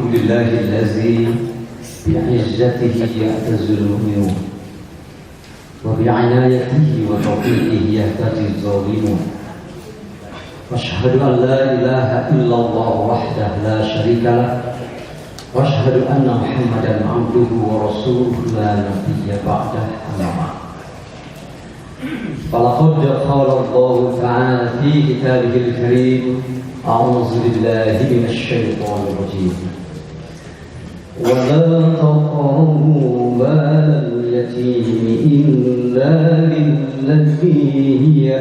Alhamdulillahillazi bi'izzatihi ya'tazul mu'minun wa bi'inayatihi wa tawfiqihi yahtadi zalimun. Wa ashhadu an la ilaha illallah wahdahu la syarika lah wa ashhadu anna Muhammadan abduhu wa rasuluhu la nabiyya ba'dahu amma ba'd. فلقد قال الله تعالى في كتابه الكريم أعوذ بالله من الشيطان الرجيم ولا تقربوا مال اليتيم إلا بالتي هي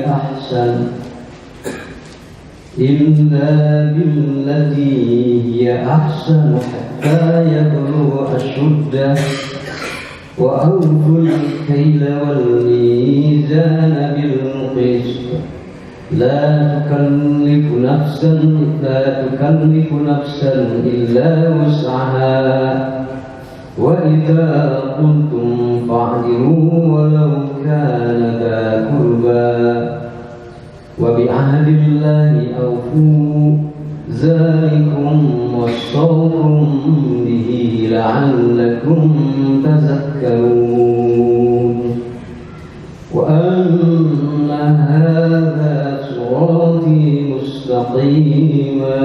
أحسن حتى يبلغ أشده وأوفوا الكيل والميزان بالقسط لا تكلف نفسا إلا وسعها وإذا قلتم فاعدلوا ولو كان ذا قربى وبعهد الله أوفوا ذلكم وصاكم به لعلكم تذكرون وأن هذا صراطي مستقيما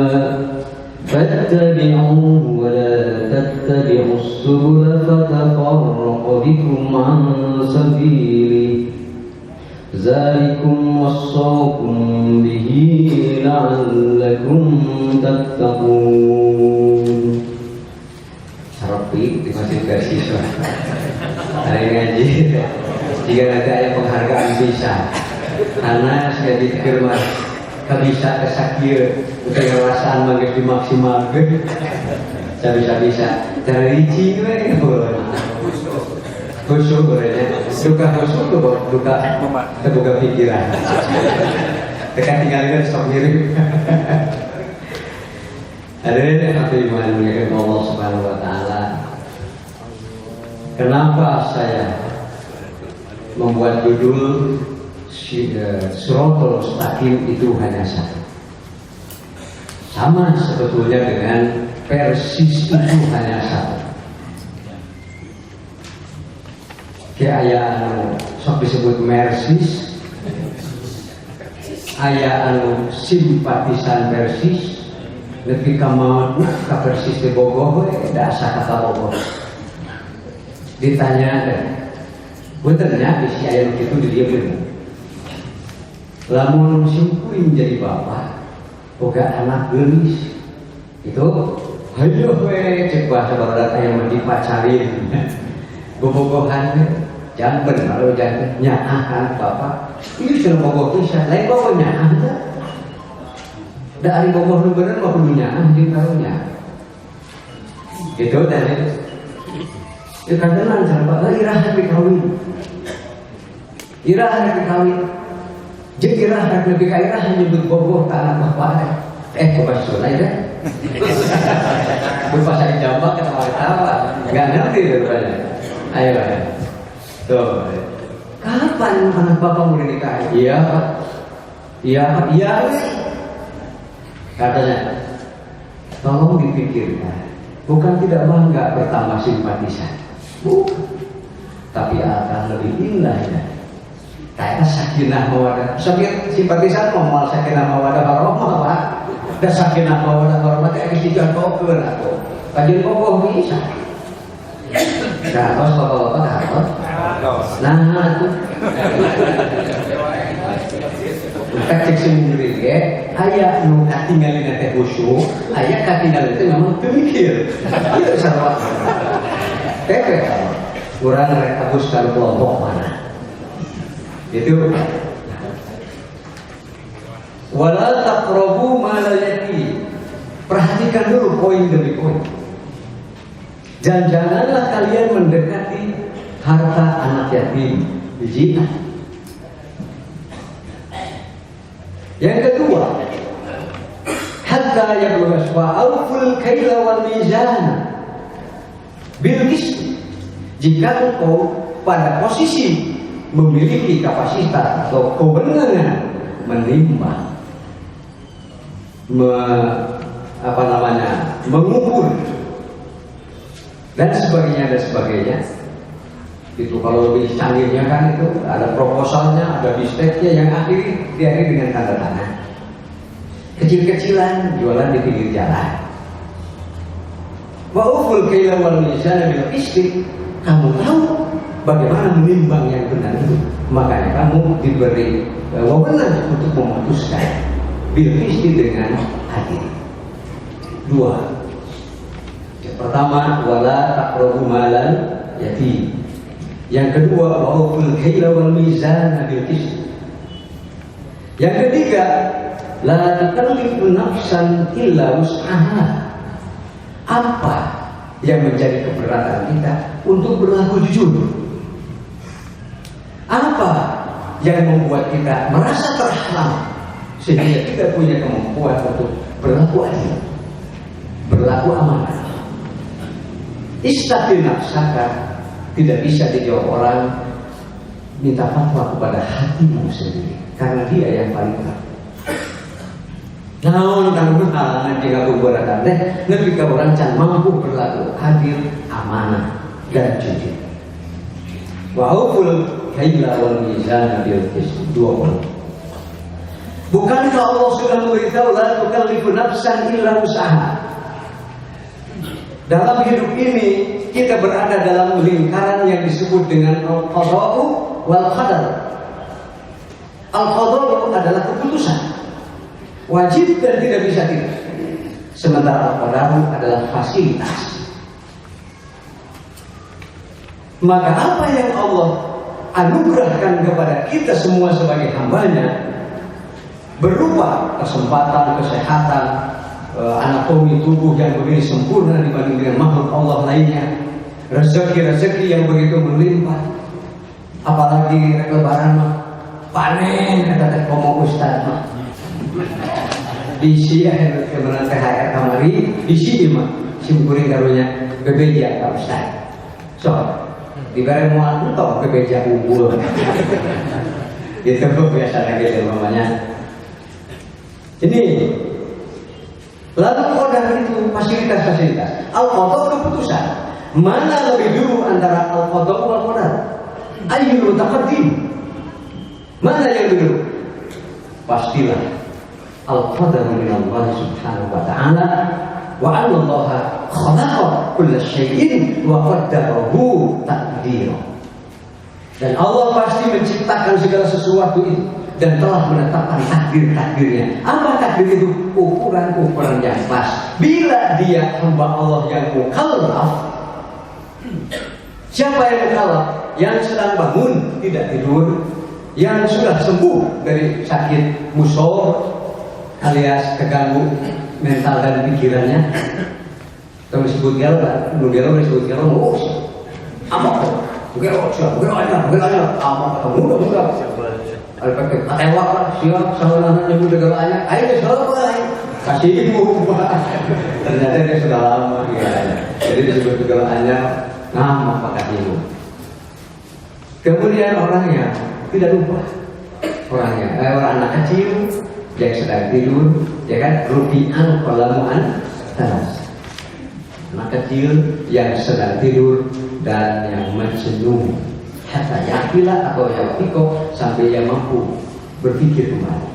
فاتبعوه ولا تتبعوا السبل فتفرق بكم عن سبيله ذلكم وصاكم به لعلكم تتقون. Rapi dimasih beasiswa hari ngaji jika nanti ada penghargaan bisa karena saya dipikir mas bisa kesakir untuk kewasaan magis dimaksimalkan saya bisa dari licin khusyuk berarti duka khusyuk duka terbuka pikiran tekan tinggalkan stop mirip hadirin hadirin yang Allah Subhanahu wa taala. Kenapa saya membuat judul Shiratal Mustaqim itu hanya satu? Sama sebetulnya dengan persis itu hanya satu. Kayak aya anu sok disebut Mersis, aya anu simpatisan Persis. Lebih kamar ka Persis di Bogor, dasar kata Bogor. Ditanya deh, benernya isi ayat itu didiemin. Lamun simpuin jadi bapak, boga anak gelis, itu, ayo cek bahasa barat yang dipacarin, bobogohan, jangan benar lo jangan nyahan bapak. Ini sudah Bogor bisa, lain bawa nyahan tak? Dari Bogor lu bener mau punya anjing taruhnya gitu dari itu kadang siapa irahan dikawin jadi irahan lebih kaya irahan nyebut Bogor tanah bapak bapak sunai deh bahasa Jawa ketawa-ketawa nggak ngerti daripada ayo tuh kapan anak bapak mau nikah? Iya katanya, tolong dipikirkan, bukan tidak bangga bertambah simpatisan, bukan, tapi akan lebih indah ya. Kayak sakinah mawadah, simpatisan mau sakinah mawadah warahmah pak, dan sakinah mawadah warahmah itu kesijan koper aku, kajian kokoh bisa. Harus bapak-bapak harus. Nah itu. Kita cek sendiri ya, ayah nu katinggalin teh khusyuk, ayah katinggalin teh memang pemikir. Itu salah. Tepek kurang rekabus kalau kelompok mana. Itu. Wala taqrabu malal yatim. Perhatikan dulu poin demi poin. Dan janganlah kalian mendekati harta anak yatim. Biji. Yang kedua, hatta yablugha awful kaila wal mizan bil qist. Jika engkau pada posisi memiliki kapasitas atau kewenangan menimbang, mengukur dan sebagainya. Itu kalau lebih canggihnya kan itu ada proposalnya, ada bisteknya yang diakhiri dengan tanda tangan. Kecil-kecilan jualan di pinggir jalan. Wa uful kaila wal mizan bil qist. Kamu tahu bagaimana menimbang yang benar itu. Makanya kamu diberi wewenang untuk memutuskan bil qist dengan adil. 2. Yang pertama, wala taqrabu malal yatim. Yang kedua, wa uful kaila wal mizan bil qist. Yang ketiga, la tukallifu nafsan illa wus'aha. Apa yang menjadi keberatan kita untuk berlaku jujur? Apa yang membuat kita merasa terhalang sehingga tidak punya kemampuan untuk berlaku adil, berlaku amanah? Istaqim nafsaka tidak bisa dijawab orang. Minta fatwa kepada hatimu sendiri, karena dia yang paling tahu. Namun kalau halangan jika beberapa teh, lebih ke orang can mampu berlaku adil, amanah dan jujur. Wa auful kaila wal mizan bil qist. 2. Bukankah Allah sudah memberitahu la tukallifu nafsan illa wus'aha? Dalam hidup ini kita berada dalam lingkaran yang disebut dengan al-qada'u wal qadar. Al-qada'u adalah keputusan, wajib dan tidak bisa tidak. Sementara al-qadaru adalah fasilitas. Maka apa yang Allah anugerahkan kepada kita semua sebagai hambanya berupa kesempatan, kesehatan, anatomi tubuh yang begitu sempurna dibanding dengan makhluk Allah lainnya, rezeki yang begitu melimpah, apalagi lebaran mah panen kata ngomong ustaz mah diisi akhir kebenaran THR kamari diisi mah simkuring karunya bebeja ka ustaz so dibere moal entok bebeja unggul gitu biasa lagi namanya. Ini lalu qadar itu fasilitas al-qada keputusan. Mana lebih dulu antara al-qada wal qadar? Ayyul mutaqaddim? Mana yang dulu? Pastilah al-qadar min Allah subhanahu wa ta'ala, wa anna Allah khalaqa kulla syai'in wa qaddarahu taqdira. Dan Allah pasti menciptakan segala sesuatu itu dan telah menetapkan takdir-takdirnya. Apa takdir itu? Ukuran-ukuran yang pas. Bila dia hamba Allah yang mukallaf. Siapa yang mukallaf? Yang sedang bangun, tidak tidur, yang sudah sembuh dari sakit musor alias terganggu mental dan pikirannya. Kalau disebut gelo, disebut gelo, apa? Gelo aja, mudah. Ada pakai tewak lah, siap sama anak ibu dengan ayah, ayo selesai, kasih ibu. Ternyata dia sudah lama, ya. Jadi disebut dengan ayah, nama pakai ibu. Kemudian orangnya tidak lupa, orang anak kecil yang sedang tidur, ya kan, rubi'an qalamu'an tanas. Anak kecil yang sedang tidur dan yang mencenung. Hatta yakilah atau yakiko sampai ia mampu berpikir kembali,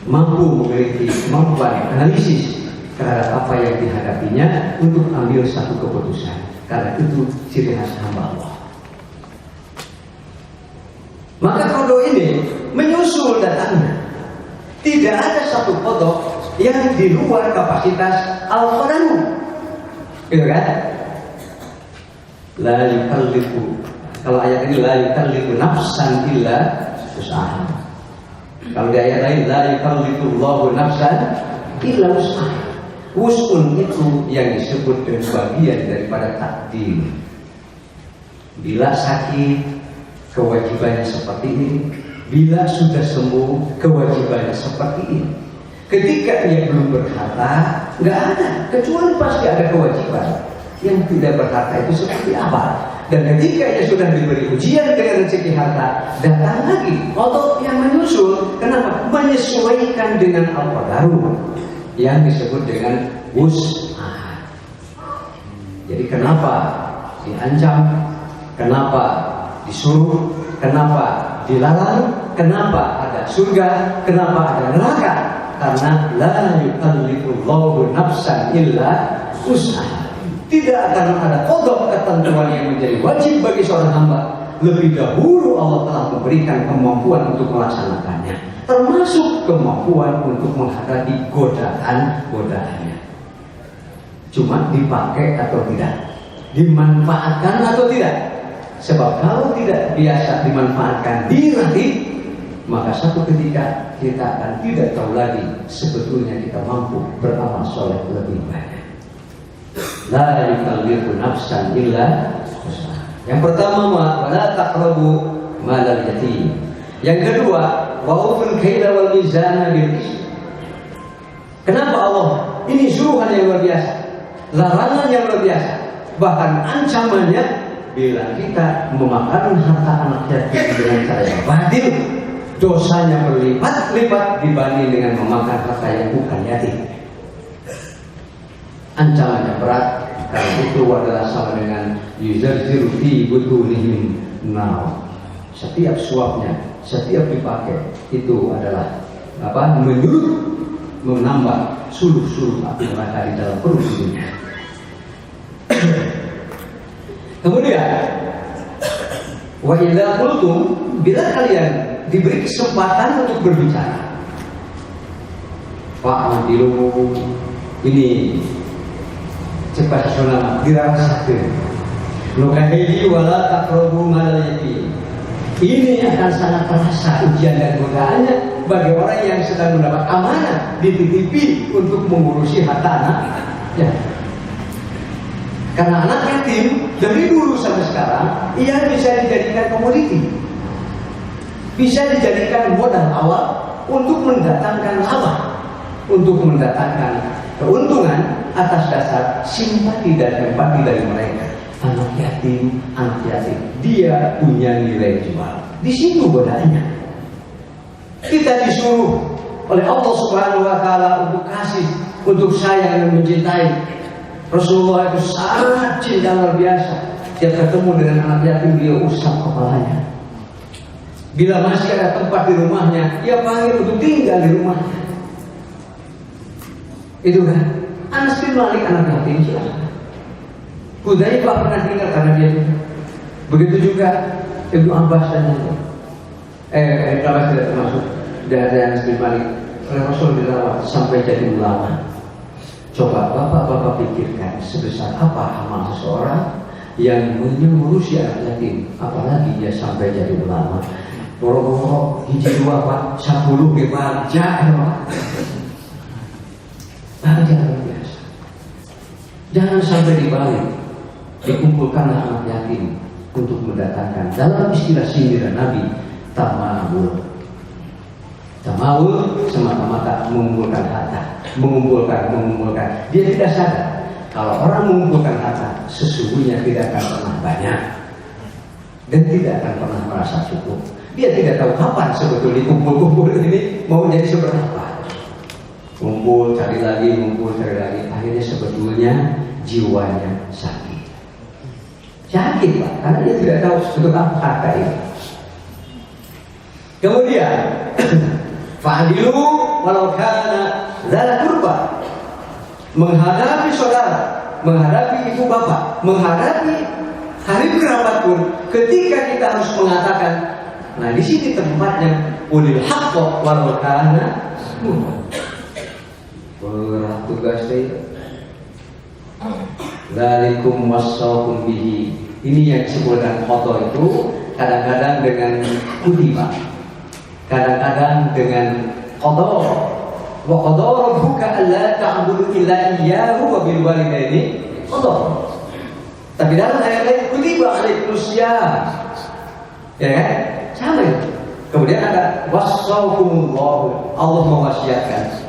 mampu memiliki kemampuan analisis terhadap apa yang dihadapinya untuk ambil satu keputusan. Karena itu ciri khas hamba Allah. Maka qada ini menyusul datangnya. Tidak ada satu qada yang di luar kapasitas al-qadaru. Gitu kan? La yukallifu. Kalau ayat ini la yukallifu nafsan illa wus'aha. Kalau di ayat lain la yukallifu Allahu nafsan illa wus'aha. Wus'un itu yang disebut dengan bagian daripada takdir. Bila sakit kewajibannya seperti ini, bila sudah sembuh kewajibannya seperti ini. Ketika dia belum berharta, nggak ada, kecuali pasti ada kewajiban. Yang tidak berharta itu seperti apa? Dan ketika dia sudah diberi ujian dengan rezeki harta, datang lagi qada yang menyusul. Kenapa? Menyesuaikan dengan al-qadaru yang disebut dengan wus'ah. Jadi kenapa diancam, kenapa disuruh, kenapa dilarang, kenapa ada surga, kenapa ada neraka? Karena la yukallifullahu nafsan illa usaha. Tidak akan ada kodok ketentuan yang menjadi wajib bagi seorang hamba. Lebih dahulu Allah telah memberikan kemampuan untuk melaksanakannya, termasuk kemampuan untuk menghadapi godaan-godaannya. Cuma dipakai atau tidak, dimanfaatkan atau tidak. Sebab kalau tidak biasa dimanfaatkan dilatih, maka satu ketika kita akan tidak tahu lagi sebetulnya kita mampu beramal soleh lebih banyak. La yukallifu nafsan illa usaha. Yang pertama, wala taqrabu malal yatim. Yang kedua, wa'uful kaila wal mizana bil qist. Kenapa Allah? Ini suruhan yang luar biasa, larangan yang luar biasa, bahkan ancamannya bila kita memakan harta anak yatim dengan cara yang batil, dosanya berlipat-lipat dibanding dengan memakan harta yang bukan yatim. Ancamannya berat, karena itu adalah sama dengan yuzarziru fi butunihim nar. Setiap suapnya, setiap dipakai itu adalah menambah suluh-suluh api neraka di dalam perut dunia. Kemudian wa idza qultum, bila kalian diberi kesempatan untuk berbicara, fa'adilu, ini cepat sunama dirasakan. Nukahihi wala taqrabu malal yatim. Ini akan sangat terasa ujian dan godaannya bagi orang yang sedang mendapat amanah dititipi untuk mengurusi harta anak. Ya. Karena anak yatim dari dulu sampai sekarang ia bisa dijadikan komoditi, bisa dijadikan modal awal untuk mendatangkan laba, untuk mendatangkan keuntungan atas dasar simpati dan empati dari mereka. Anak yatim, dia punya nilai jual. Di situ godaannya. Kita disuruh oleh Allah Subhanahu wa taala untuk kasih, untuk sayang dan mencintai. Rasulullah itu sangat cinta luar biasa. Dia ketemu dengan anak yatim, dia usap kepalanya. Bila masih ada tempat di rumahnya, dia panggil untuk tinggal di rumahnya. Itu kan Anas bin Malik, anak yatim, silahkan. Hudzaifah pernah tinggal karena dia. Begitu juga Ibnu Abbas dan lain. Abbas tidak termasuk dari Anas bin Malik. Oleh Rasul dirawat sampai jadi ulama. Coba bapak-bapak pikirkan sebesar apa amal seseorang yang mengurusi anak yatim, apalagi dia sampai jadi ulama. Boro-boro hiji dua pak 10 baca jangan biasa. Jangan sampai dibalik. Dikumpulkanlah anak yatim untuk mendatangkan, dalam istilah sindiran Nabi, tamawul. Tamawul semata-mata mengumpulkan harta, mengumpulkan. Dia tidak sadar kalau orang mengumpulkan harta sesungguhnya tidak akan pernah banyak dan tidak akan pernah merasa cukup. Dia tidak tahu kapan sebetulnya kumpul ini mau jadi seberapa. Kumpul cari lagi, akhirnya sebetulnya jiwanya sakit pak, karena dia tidak tahu sebetulnya apa harta ini. Kemudian fa'adilu walau kana dzal qurba, menghadapi saudara, menghadapi ibu bapak, menghadapi karib kerabat pun, ketika kita harus mengatakan, nah di sini tempatnya ulil haqq walau kana berat tugas saya. Dzalikum wassaukum bihi. Ini yang disebut dengan qada itu kadang-kadang dengan kutiba, kadang-kadang dengan qada. Wa qada rabbuka alla ta'budu illa iyyahu wa bil walidaini qada. Tapi dalam ayat lain kutiba alaikumusiyam. Ya kan? Sama itu. Kemudian ada wassaukumullah, Allah mewasiatkan.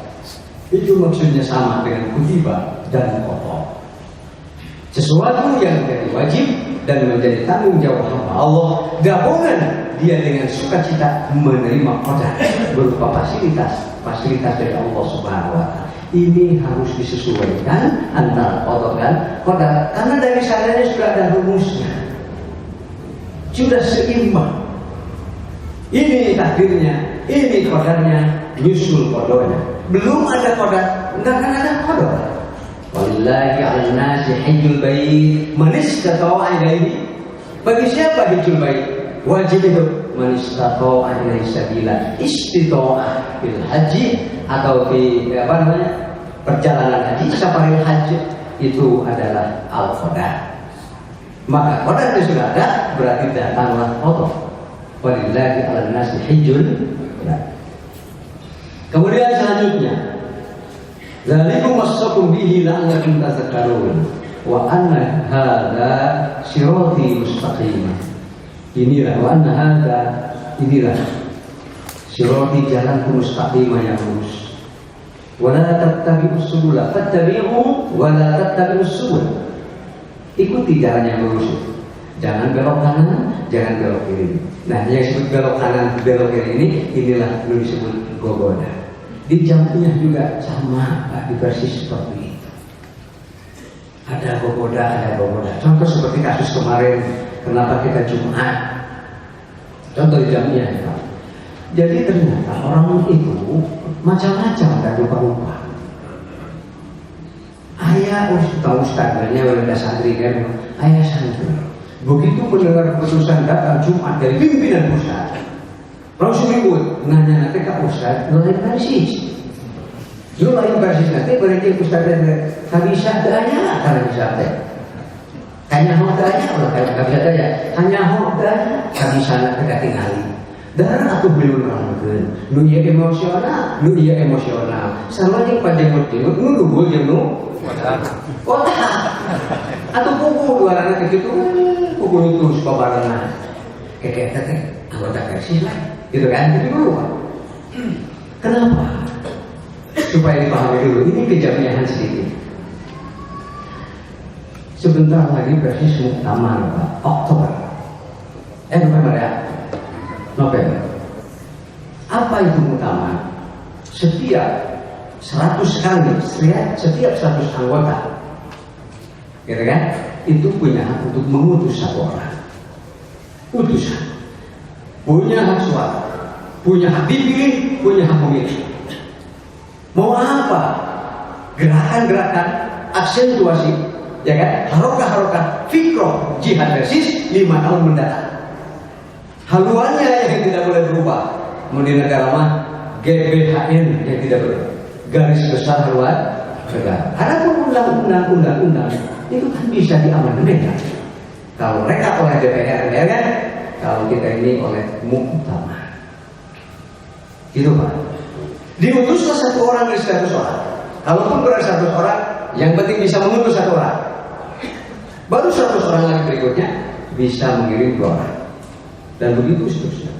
Itu maksudnya sama dengan kutiba dan qada. Sesuatu yang menjadi wajib dan menjadi tanggung jawab hamba Allah, gabungan dia dengan sukacita menerima qada berupa fasilitas dari Allah Subhanahu wa taala. Ini harus disesuaikan antara qada dan qadar, karena dari sananya sudah ada rumusnya, sudah seimbang. Ini takdirnya, ini qadarnya, nyusul qadanya. Belum ada qadar, enggak akan ada qadar. Wallahi 'alan nasi hajjul bait man istata'a ilaihi. Bagi siapa hajjul bait? Wajib itu man istata'a ilaihi sabila. Istita'ah fil haji atau di perjalanan haji, safaril haji itu adalah al-qadar. Maka qadar itu sudah ada, berarti datanglah qada. Walillahi 'alan nasi hajjul bait. Kemudian selanjutnya, zalikum wasaqum bihi la'allakum tadhakkarun wa anna hadza sirati mustaqim. Inilah wa anna hadza, inilah sirati, jalanku mustaqim yang lurus. Wa la tattabi'us subula fattabi'u wa la tattabi'us subul. Ikuti jalan yang lurus. Jangan belok kanan, jangan belok kiri. Nah, yang disebut belok kanan, belok kiri ini, inilah dulu disebut gogoda. Di jamnya juga sama, Pak, di versi seperti itu. Ada gogoda, ada gogoda. Contoh seperti kasus kemarin, kenapa kita Jumat? Contoh di jamnya, Pak. Jadi ternyata orang itu macam-macam, dan rupa-rupa. Ayah ustaznya udah santri kan, ayah santri. Begitu mendengar keputusan datang Jumat dari pimpinan pusat, langsung ikut nanya nanti ke Ustaz, lain persis. Lain persis nanti berarti Ustaz tak bisa tanya, karena bisa tanya. Hanya mau tanya, kalau bisa tanya, hanya mau tanya, tak bisa nak ketinggalan. Dan aku belum melakukan, nu ia emosional, sama yang panjang jenggot, nu dulu jenggot, kota, atau pukul dua anak itu, pukul itu sebabaran, kayak anggota persis lah. Gitu kan, itu dulu Pak. Kenapa? Supaya dipahami dulu, ini kejamiahan sedikit. Sebentar lagi persis muktamar Pak, Oktober. November ya? November. Apa itu muktamar? Setiap 100 kali, setiap 100 anggota, gitu kan? Itu punya hak untuk mengutus satu orang. Utusan. Punya hak suara, punya hak dipilih, punya hak memilih. Mau apa? Gerakan-gerakan, aksentuasi, ya kan? Harokah-harokah, fikroh, jihad versis 5 tahun mendatang. Haluannya yang tidak boleh berubah. Mau di negara mah GBHN yang tidak boleh. Garis besar haluan negara. Adapun undang-undang itu kan bisa diamandemen. Kalau mereka oleh DPR, ya kan? Kalau kita ini oleh muktamar. Itu Pak. Diutuslah satu orang dari 100 orang. Kalaupun berat 100 orang, yang penting bisa mengutus satu orang. Baru 100 orang lagi berikutnya bisa mengirim 2 orang. Dan begitu seterusnya.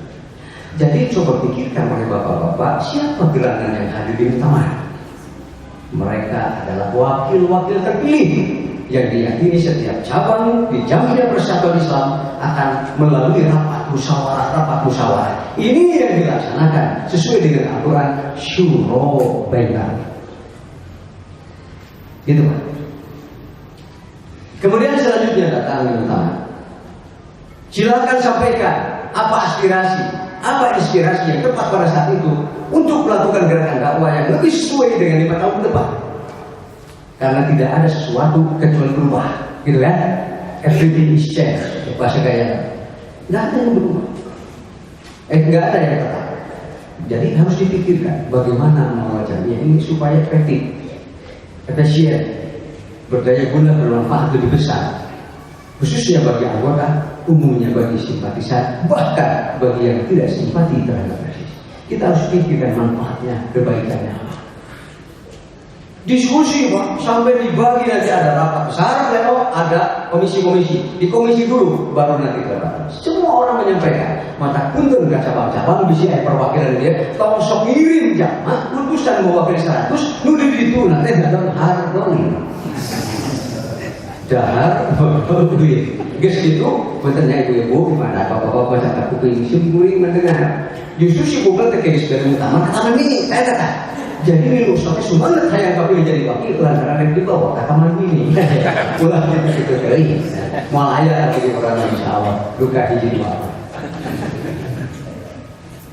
Jadi coba pikirkan oleh bapak-bapak, siapa gerangan yang hadir di muktamar? Mereka adalah wakil-wakil terpilih yang diyakini setiap cabang di Jamiah Persatuan Islam akan melalui rapat musyawarah. Ini yang dilaksanakan sesuai dengan aturan Syuro Bainal. Gitu Pak. Kemudian selanjutnya datang yang utama. Silakan sampaikan apa aspirasi, apa inspirasi yang tepat pada saat itu untuk melakukan gerakan dakwah yang lebih sesuai dengan 5 tahun depan. Karena tidak ada sesuatu kecuali berubah, gitu kan? Everything is change, bahasa gaya. Nggak ada yang berubah, nggak ada yang tetap. Jadi harus dipikirkan bagaimana mewajibnya ini supaya efisien, berdaya guna, bermanfaat lebih besar, khususnya bagi anggota, umumnya bagi simpatisan, bahkan bagi yang tidak simpati terhadap persis. Kita harus pikirkan manfaatnya, kebaikannya apa. Diskusi Pak, sampai dibagi nanti ada rapat besar, ada komisi-komisi. Di komisi dulu, baru nanti rapat. Semua orang menyampaikan. Mata punten ke cabang-cabang, bisi perwakilan dia. Kalau sok ngirim jamaah, utusan mewakili 100, nulis itu nanti dalam hargoni. Dahar, duit. Guys itu, benarnya ibu-ibu, gimana bapak-bapak baca kuping, simpuling mendengar. Justru si Google terkait dari utama, kata ini, saya kata. Jadi ini ustaznya semangat hayang kapil jadi wakil lantaran yang dibawa ke kamar ini. Ulah itu dari malaya lagi orang insya Allah duka hiji bawa.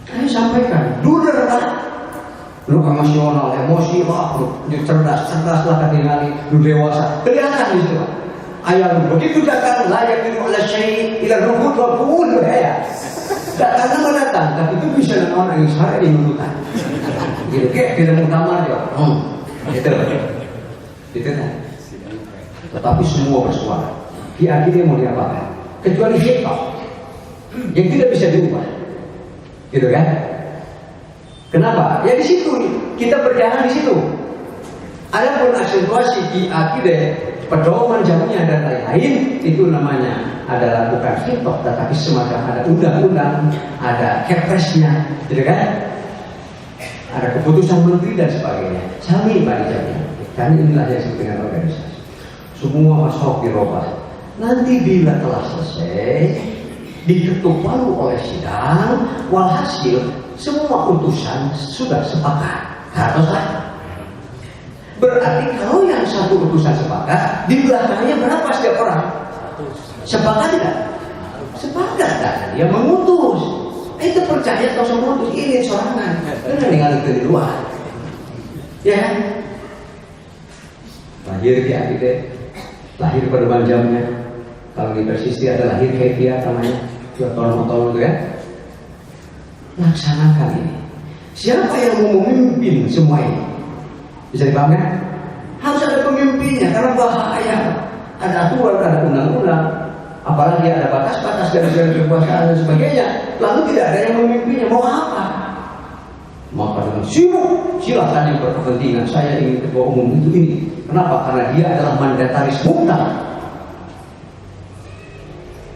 Saya sampaikan, duder kan, lu emosional, emosi pak, lu cerdas lah ketinggalan, lu dewasa, kelihatan di situ. Ayah lu begitu datang layak itu oleh syekh, ila ruhut wa fuul ya. Datang nama datang, tapi itu bisa dengan orang yang saya dimundukan. Gitu, kayak tidak mau kamar ya, gitu kan. Tetapi semua bersuara. Akhirnya mau diapakan? Kecuali hikmah yang tidak bisa diubah, gitu kan? Kenapa? Ya di situ kita berjalan di situ. Adapun aksentuasi di akidah, pedoman jamnya dan lain-lain itu namanya adalah bukan hikmah, tetapi semacam ada undang-undang, ada kepresnya, gitu kan? Ada keputusan menteri dan sebagainya. Sami Pak dijawabnya. Karena inilah yang disebut dengan organisasi. Semua masuk dirubah. Nanti bila telah selesai, diketuk palu oleh sidang, walhasil semua utusan sudah sepakat. Harus lah. Berarti kalau yang satu utusan sepakat, di belakangnya berapa setiap orang? Sepakat tidak? Sepakat kan? Dia mengutus. Itu percaya kalau semua itu ini sorangan, kan tinggal di luar, ya kan? Lahir di akidah, lahir pada jamnya. Kalau di Persisti ada lahir kaifiah namanya, tolong itu ya. Laksanakan ini. Siapa yang mau memimpin semua ini? Bisa dipahami? Harus ada pemimpinnya karena bahaya. Ada aturan, ada undang-undang. Apalagi ada batas-batas dari kekuasaan dan sebagainya, lalu tidak ada yang memimpinnya, mau apa? Maka dengan sibuk, silakan yang berkepentingan, saya ingin ketua umum itu ini. Kenapa? Karena dia adalah mandataris mutlak.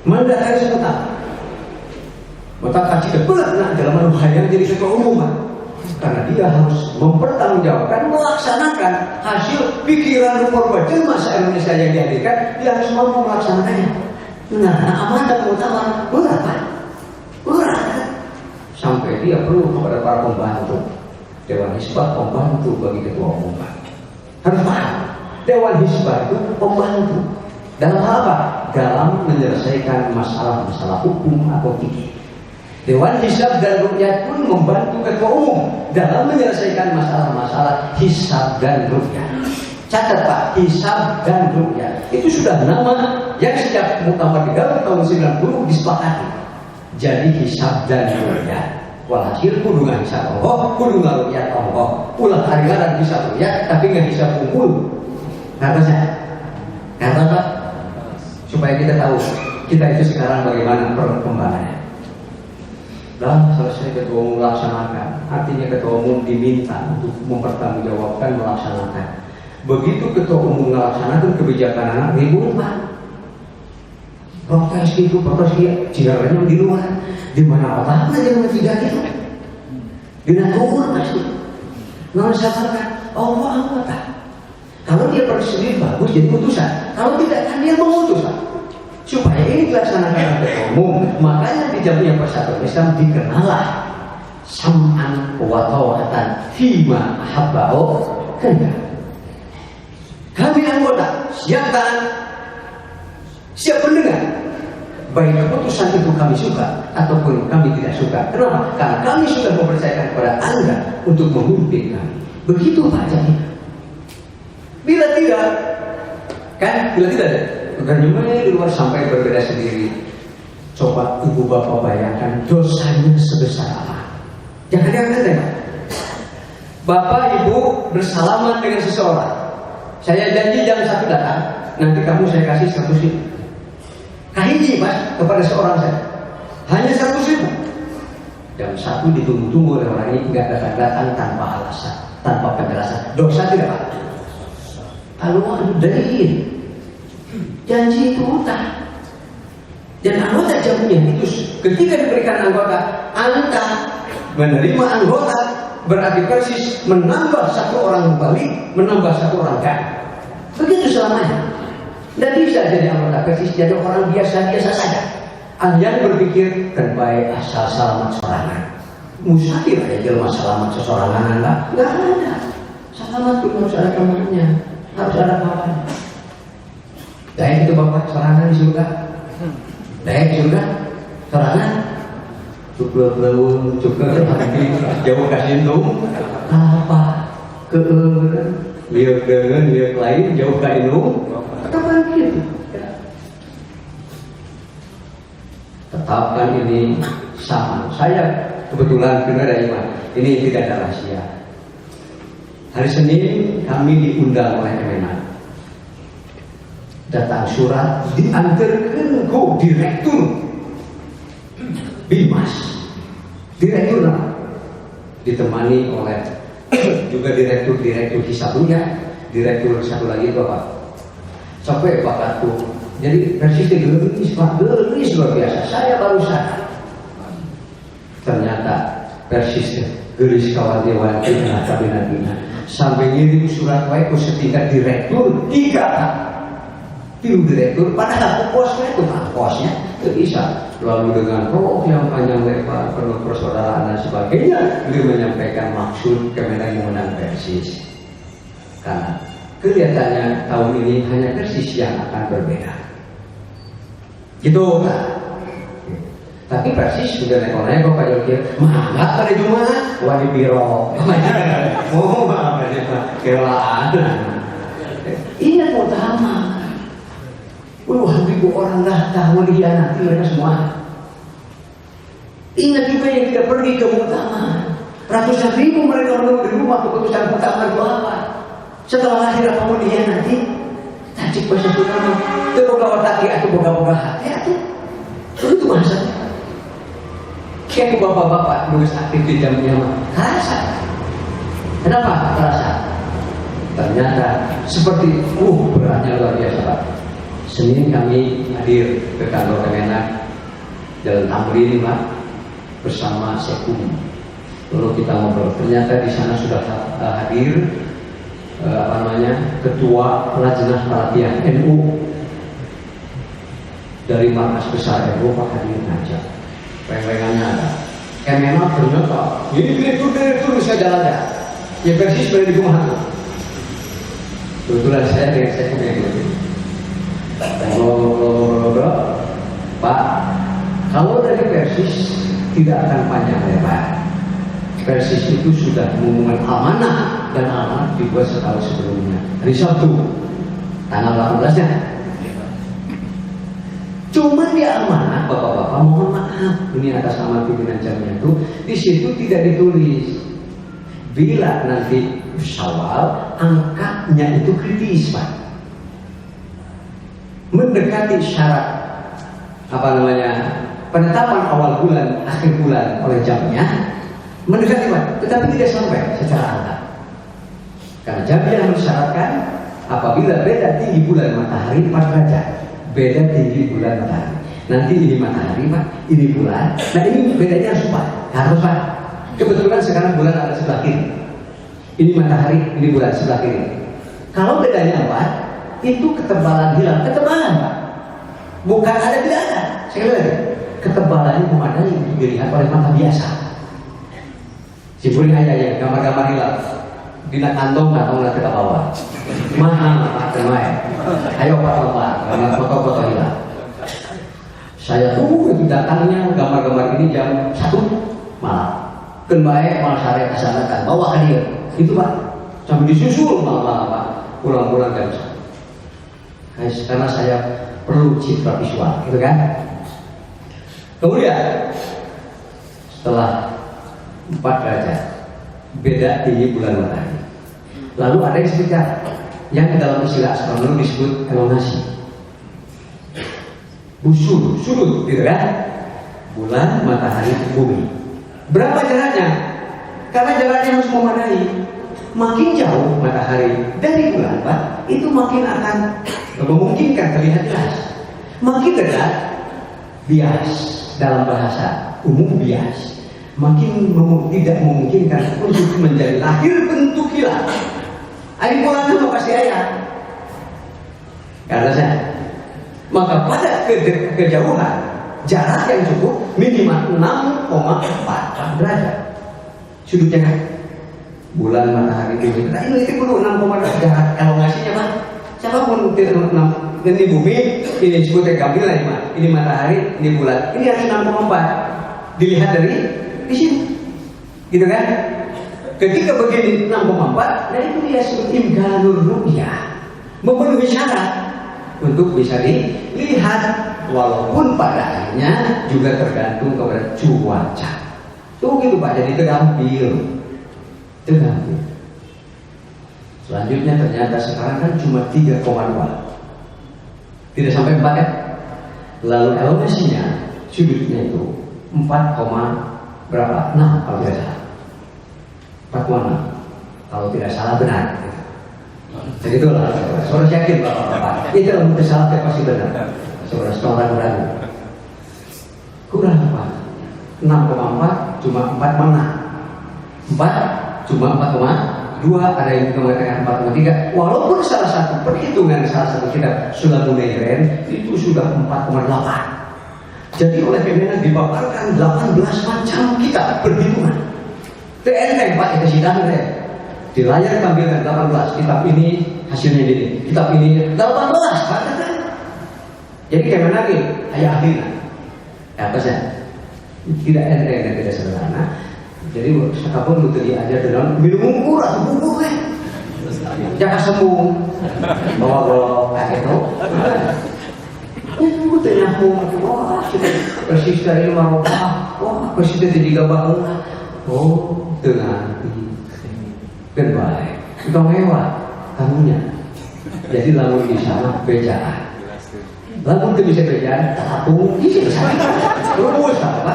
Mandataris mutlak. Maka tidak berat dalam bahaya jadi ketua umum, karena dia harus mempertanggungjawabkan, melaksanakan hasil pikiran reforma masa Indonesia yang dihadirkan, dia harus mampu melaksanakannya. Nah, amanah muktamar berat kan? Berat. Sampai dia perlu kepada para pembantu. Dewan Hisbah pembantu bagi ketua umum. Harus paham. Dewan Hisbah itu pembantu. Dalam hal apa? Dalam menyelesaikan masalah-masalah hukum atau fikih. Dewan Hisab dan Rukyat pun membantu ketua umum dalam menyelesaikan masalah-masalah hisab dan rukyat. Catat Pak, hisab dan rukyat itu sudah nama yang sejak Muktamar digelar tahun 90 disepakati. Jadi hisab dan rukyat. Walhasil kudungan hisab Allah, kudungan rukyat Allah. Ulah harian hisab rukyat, tapi nggak hisab unggul. Kata saya, kata Pak, supaya kita tahu kita itu sekarang bagaimana perkembangannya. Dan selesai ketua umum melaksanakan, artinya ketua umum diminta untuk mempertanggungjawabkan melaksanakan. Begitu ketua umum melaksanakan kebijakan anak ribut Pak. Protes itu, protes dia, cigaranya di luar. Di mana otaknya yang tidak itu? Dengan umur pasti. Nggak sabarkan, Allah anggota. Kalau dia pergi sendiri bagus jadi putusan. Kalau tidak kan dia mengutus Pak. Supaya ini dilaksanakan ketua umum, makanya di jamnya Persatuan Islam dikenallah sam'an wa ta'atan fima ahabba'u kehendak. Kami anggota siap taat, siap mendengar. Baik keputusan itu kami suka ataupun kami tidak suka. Kenapa? Karena kami sudah mempercayakan kepada Anda untuk memimpin kami. Begitu Pak Jadi. Bila tidak, kan? Bila tidak, bagaimana di luar sampai berbeda sendiri. Coba ibu bapak bayangkan dosanya sebesar apa. Jangan diangkat. Bapak ibu bersalaman dengan seseorang. Saya janji jam 1 datang, nanti kamu saya kasih 100.000. Kahiji Mas kepada seorang saya, hanya 100.000. Jam 1 ditunggu-tunggu oleh orang ini nggak datang-datang tanpa alasan, tanpa penjelasan. Dosa tidak Pak? Kalau dari janji itu utang. Dan anggota jamnya itu ketika diberikan anggota, Anda menerima anggota berarti persis menambah 1 orang balik, menambah 1 orang kan. Begitu selamanya. Tidak bisa jadi anggota persis, jadi orang biasa-biasa saja. Anda berpikir terbaik asal selamat sorangan. Mustahil ada jelma selamat sesorangan Anda. Tidak ada. Selamat pun harus ada temannya, harus ada kawan. Dayak itu bapak serangan di surga. Dayak surga serangan. Cukup belum cukup hati jauh kasih dong. Apa? Lihat dengan lihat lain jauh kain dong. Kapan gitu? Tetapkan ini sama. Saya kebetulan benar ya Iman. Ini tidak ada rahasia. Hari Senin kami diundang oleh Kemenak. Datang surat diantarkan ke direktur Bimas, direktur ditemani oleh juga direktur hisabnya, direktur satu lagi Bapak. Sampai Bapak tuh. Jadi persis gelis luar biasa. Saya baru sadar. Ternyata persis gelis kawan dewan kita kabinetnya sampai ngirim surat wae ku setingkat direktur 3 direktur padahal posnya itu posnya itu bisa lalu dengan roh yang panjang lebar penuh persaudaraan dan sebagainya dia menyampaikan maksud Kemenak menang Persis karena kelihatannya tahun ini hanya Persis yang akan berbeda gitu kan. Tapi Persis sudah neko-neko Pak Yokir mangga pada Jumat wadi biro oh maaf kelaan ingat utama. 10.000 orang datang mengkhianati mereka semua. Ingat juga yang tidak pergi ke muktamar. Ratusan ribu mereka menunggu di rumah keputusan muktamar itu apa? Setelah lahir apa mau dikhianati? Tajik bahasa Soekarno. Itu boga otak atau boga hati atau itu bahasanya. Kayak bapak-bapak nulis aktif di jamnya kerasa. Kenapa kerasa? Ternyata seperti beratnya luar biasa Pak. Senin kami hadir ke kantor Kemenak Jalan Tamrin Pak bersama Sekum. Lalu kita ngobrol. Ternyata di sana sudah hadir Ketua Lajnah Pelatihan NU dari markas besar NU Pak Hadir Najak. Reng-rengannya ada. Kemenak ternyata ini direktur bisa jalan ya. Ya Persis boleh di rumah tuh. Kebetulan saya dengan Sekum yang gitu. Pak, kalau dari Persis tidak akan panjang lebar. Persis itu sudah mengumumkan amanah dan amanah dibuat setahun sebelumnya. Hari Sabtu, tanggal 18-nya. Cuma dia amanah, bapak-bapak mohon maaf, ini atas nama pimpinan jamnya itu di situ tidak ditulis bila nanti Syawal angkanya itu kritis Pak. Mendekati syarat penetapan awal bulan akhir bulan oleh jamnya mendekati Pak, tetapi tidak sampai secara angka karena jamnya mensyaratkan apabila beda tinggi bulan matahari 4 derajat beda tinggi bulan matahari nanti ini matahari Pak, ini bulan nah ini bedanya harus Pak kebetulan sekarang bulan ada sebelah kiri ini matahari, ini bulan sebelah kiri kalau bedanya Pak itu ketebalan hilal, ketebalan Pak bukan ada tidak ada sekali lagi ketebalannya memadai untuk dilihat oleh mata biasa simpulin aja ya gambar-gambar hilal dina kantong nanti ke bawah mahal ayo Pak gambar foto-foto hilal saya tunggu itu datangnya gambar-gambar ini jam 1 malam kenbaik malah sare kasanakan bawa ke dia itu Pak sampai disusul malam-malam Pak pulang-pulang jam 1 karena saya perlu citra visual, gitu kan? Kemudian setelah 4 derajat beda tinggi bulan matahari, lalu ada yang sekitar yang di dalam istilah astronomi disebut elongasi, busur, surut, gitu kan? Bulan, matahari, bumi. Berapa jaraknya? Karena jaraknya harus memadai. Makin jauh matahari dari bulan Pak, itu makin akan memungkinkan terlihat jelas. Makin dekat, bias dalam bahasa umum bias, makin tidak memungkinkan untuk menjadi lahir bentuk hilal. Air bulan itu pasti ayah. Karena saya, maka pada kejauhan jarak yang cukup minimal 6,4 derajat sudutnya kan. bulan, matahari, bumi. Nah ini perlu 6 derajat elongasinya Pak. Siapa pun ini bumi, ini disebut gambil lah ini matahari, ini bulan. Ini harus 6,4. Dilihat dari di sini, gitu kan? Ketika begini 6,4, dan itu dia sebut imkanur ru'yah, memenuhi syarat untuk bisa dilihat, walaupun pada akhirnya juga tergantung kepada cuaca. Tuh gitu Pak, jadi tergambil. Selanjutnya ternyata sekarang kan cuma 3,2, tidak sampai 4 ya. Lalu elongasinya, sudutnya itu 4, berapa? 6 kalau tidak salah. 4,6 kalau tidak salah benar. Jadi itulah, saudara yakin Bapak-Bapak, itu yang mungkin salah saya pasti benar. Saudara ragu-ragu. Kurang apa? 6,4 cuma 4 mana? 4 cuma 4,2, ada yang mengatakan 4,3. Walaupun salah satu perhitungan salah satu kitab Sulaiman itu sudah 4,8. Jadi oleh Kemenak dipaparkan 18 macam kitab perhitungan. TNT Pak itu sidang deh. Di layar tampilkan 18, kitab ini hasilnya ini, kitab ini 18 Pak. Jadi Kemenak ini ayah akhirnya. Apa sih? Tidak enteng dan tidak sederhana. Jadi sekalipun itu diajar dengan minum mungkur atau bubuk jangan sembuh bawa kayak itu. Itu ternyambung. Wah, persis dari mau wah persis dari gambar. Oh, dengan baik. Itu mewah tamunya. Jadi lalu di sana bejaan. Lalu itu bisa bejaan, tatung isi besar. Rumus apa?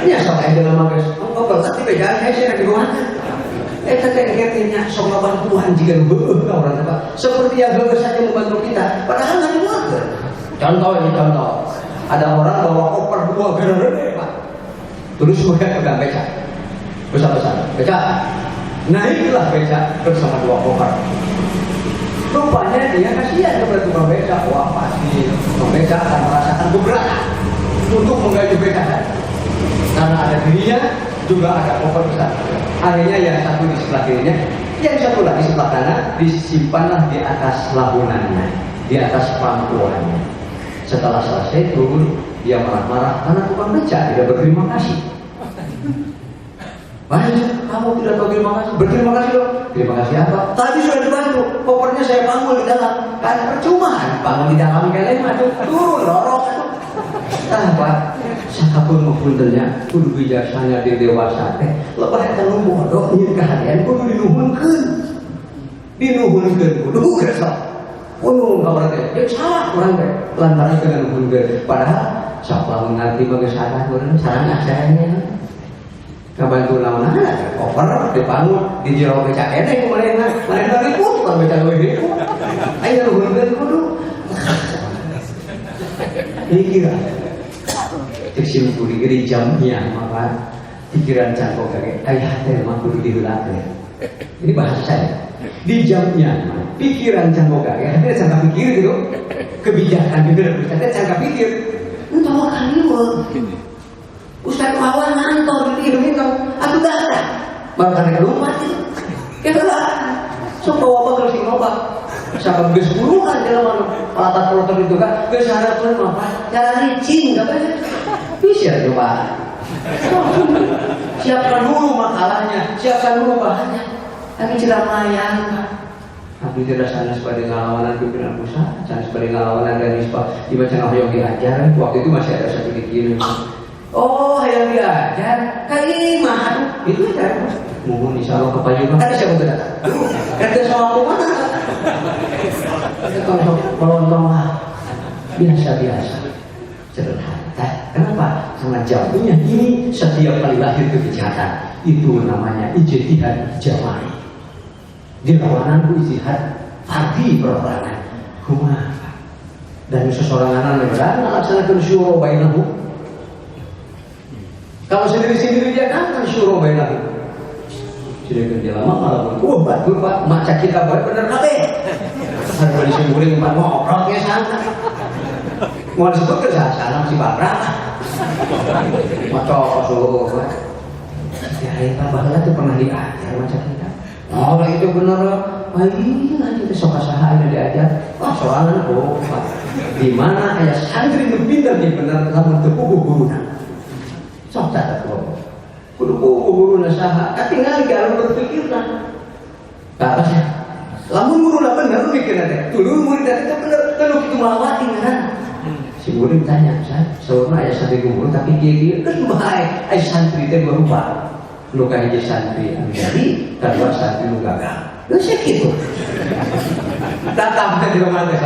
Ya soalnya dalam magis. Oh, berarti bejaan saya di rumah. Teteh-tetehnya sok bantuan jika orang apa? Seperti yang bagus saja membantu kita. Padahal nggak dibuat. Contoh ini contoh. Ada orang bawa koper 2 gede, Pak. Terus mereka pegang beca. Besar-besar. Beca. Naiklah beca bersama 2 koper. Rupanya dia kasihan kepada tukang beca. Wah pasti tukang beca akan merasakan keberatan untuk menggaji beca. Karena ada dirinya juga ada koper besar. Akhirnya yang satu di sebelah kirinya, yang satu lagi sebelah kanan disimpanlah di atas labunannya, di atas pangkuannya. Setelah selesai turun, dia marah-marah karena tukang beca tidak berterima kasih. Banyak, kamu tidak tahu terima kasih. Berterima kasih loh. Terima kasih apa? Tadi sudah dibantu. Kopernya saya panggul di dalam. Kan percuma. Panggul di dalam kalian maju. Turun lorong. Pak, siapapun menghundelnya kudu bijaksana di dewasa teh. Lepas eta nu bodoh nyeun kalian kudu dinuhunkeun. Dinuhunkeun kudu gresok. Kudu kabar teh. Jadi salah urang teh. Lantaran dengan nuhunkeun. Padahal siapa mengerti bagi sadar urang sareng asalnya. Kabantu lawan ada koper dipanggul di jero beca kene kumaha mana ribut kan beca leuwih ribut. Ayo nuhunkeun kudu. Ini kira kecil kudu diri jamnya maka pikiran cangkok kakek ayah teh mah kudu diheulakeun. Ini bahasa saya. Di jamnya pikiran cangkok kakek teh cangkak pikir gitu. Kebijakan juga Ustaz teh cangkak pikir. Entah kali weuh. Ustaz Wawan ngantor di dieu itu atuh datang. Baru kana lupa itu. Kita sok bawa bakal sing loba. Siapa geus burukan dalam pelatar-pelatar itu kan geus harapkeun mah cara licin ka bae. Bisa coba. Siapkan dulu makalahnya, siapkan dulu bahannya. Tapi ceramayan Pak. Tapi tidak sanes pada ngalawanan pimpinan pusat, sanes pada ngalawanan dari Nisbah dibaca hoyong diajar. Waktu itu masih ada satu dikirim. Oh, yang diajar kalimah itu kan. Mohon insyaallah kepayungan ada siapa datang. Kata soal mana? Kalau melonong biasa-biasa sederhana. Kenapa? Karena jauhnya ini setiap kali lahir kejahatan itu namanya ijtihad jama'i. Dilawanan ijtihad fardi perorangan. Kumaha? Dan seseorang anak melaksanakan syuro bainahum. Kalau sendiri-sendiri dia kan syuro bainahum. Sudah kerja lama malah batul Pak, maca kita benar kabeh. Harus disuruh Pak ngobrol ke sana. Mau disebut ke sana si Barak. Maca suruh. Ya itu bahala tuh pernah diajar maca kita. Oh itu bener, nanti kita soka-soka ini diajar. Wah soalan kok, di mana ayah santri nu pinter nih bener, lamun teu puguh guruna. Sok catat kok, kudu puguh guruna saha, katinggal kalau berpikirna. Kata saya, lamun guruna bener mikirna teh, tuluy murid teh bener, kalau kita melawati kan. Si murid tanya, saya seorang ayah santri guru tapi dia kan baik, ayah santri teh berubah. Lu kan jadi santri jadi kedua santri lu gagal lu sakit tuh datang di rumah teh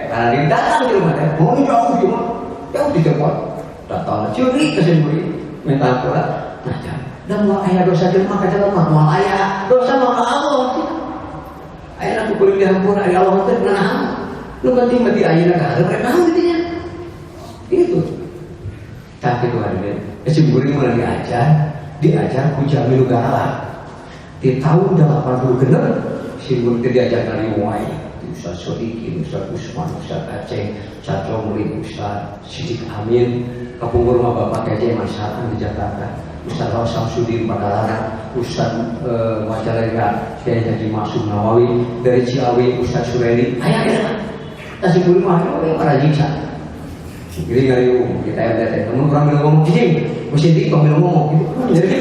karena dia datang di rumah teh mau jauh di tempat datang curi ke sendiri minta ampun nah dan mau ayah dosa jelma ke jelma mau ayah dosa maka Allah ayah aku boleh diampun ayah Allah teh nah lu kan mati ayah kan mereka intinya itu tapi tuh ada kesimpulan mulai diajar ku Jamil Galak di tahun 80 genep si murid diajar dari Wai Ustaz Sodikin, Ustaz Usman, Ustaz Aceh, Ustaz Romli, Ustaz Sidik Amin kapunggur rumah Bapak Kece Masyarakat di Jakarta Ustaz Raul Samsudin Padalarang Ustaz Majalengka Kiai Haji Masuk Nawawi dari Ciawi Ustaz Sureli ayah kasih kulit mah para jiksa jadi ngari kita MDT namun orang bilang ngomong jijik mesti di kau bilang ngomong gitu jadi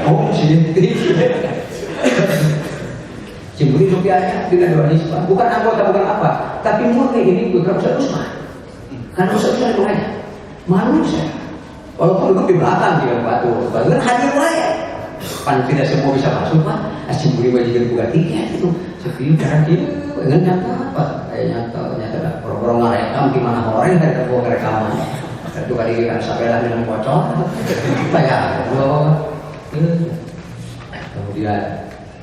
oh mesti di Cimburi Sofianya tidak ada nisbah bukan anggota bukan apa tapi murni ini putra Ustaz Usman karena Ustaz Usman itu aja malu saya walaupun duduk di belakang dia batu kan hadir raya pan tidak semua bisa masuk pak Cimburi wajiban buka tiket itu sepi cara dia dengan nyata apa nyata program ngerekam gimana orang dari terbawa rekaman itu kali kan sapelah dengan bocor kayak kemudian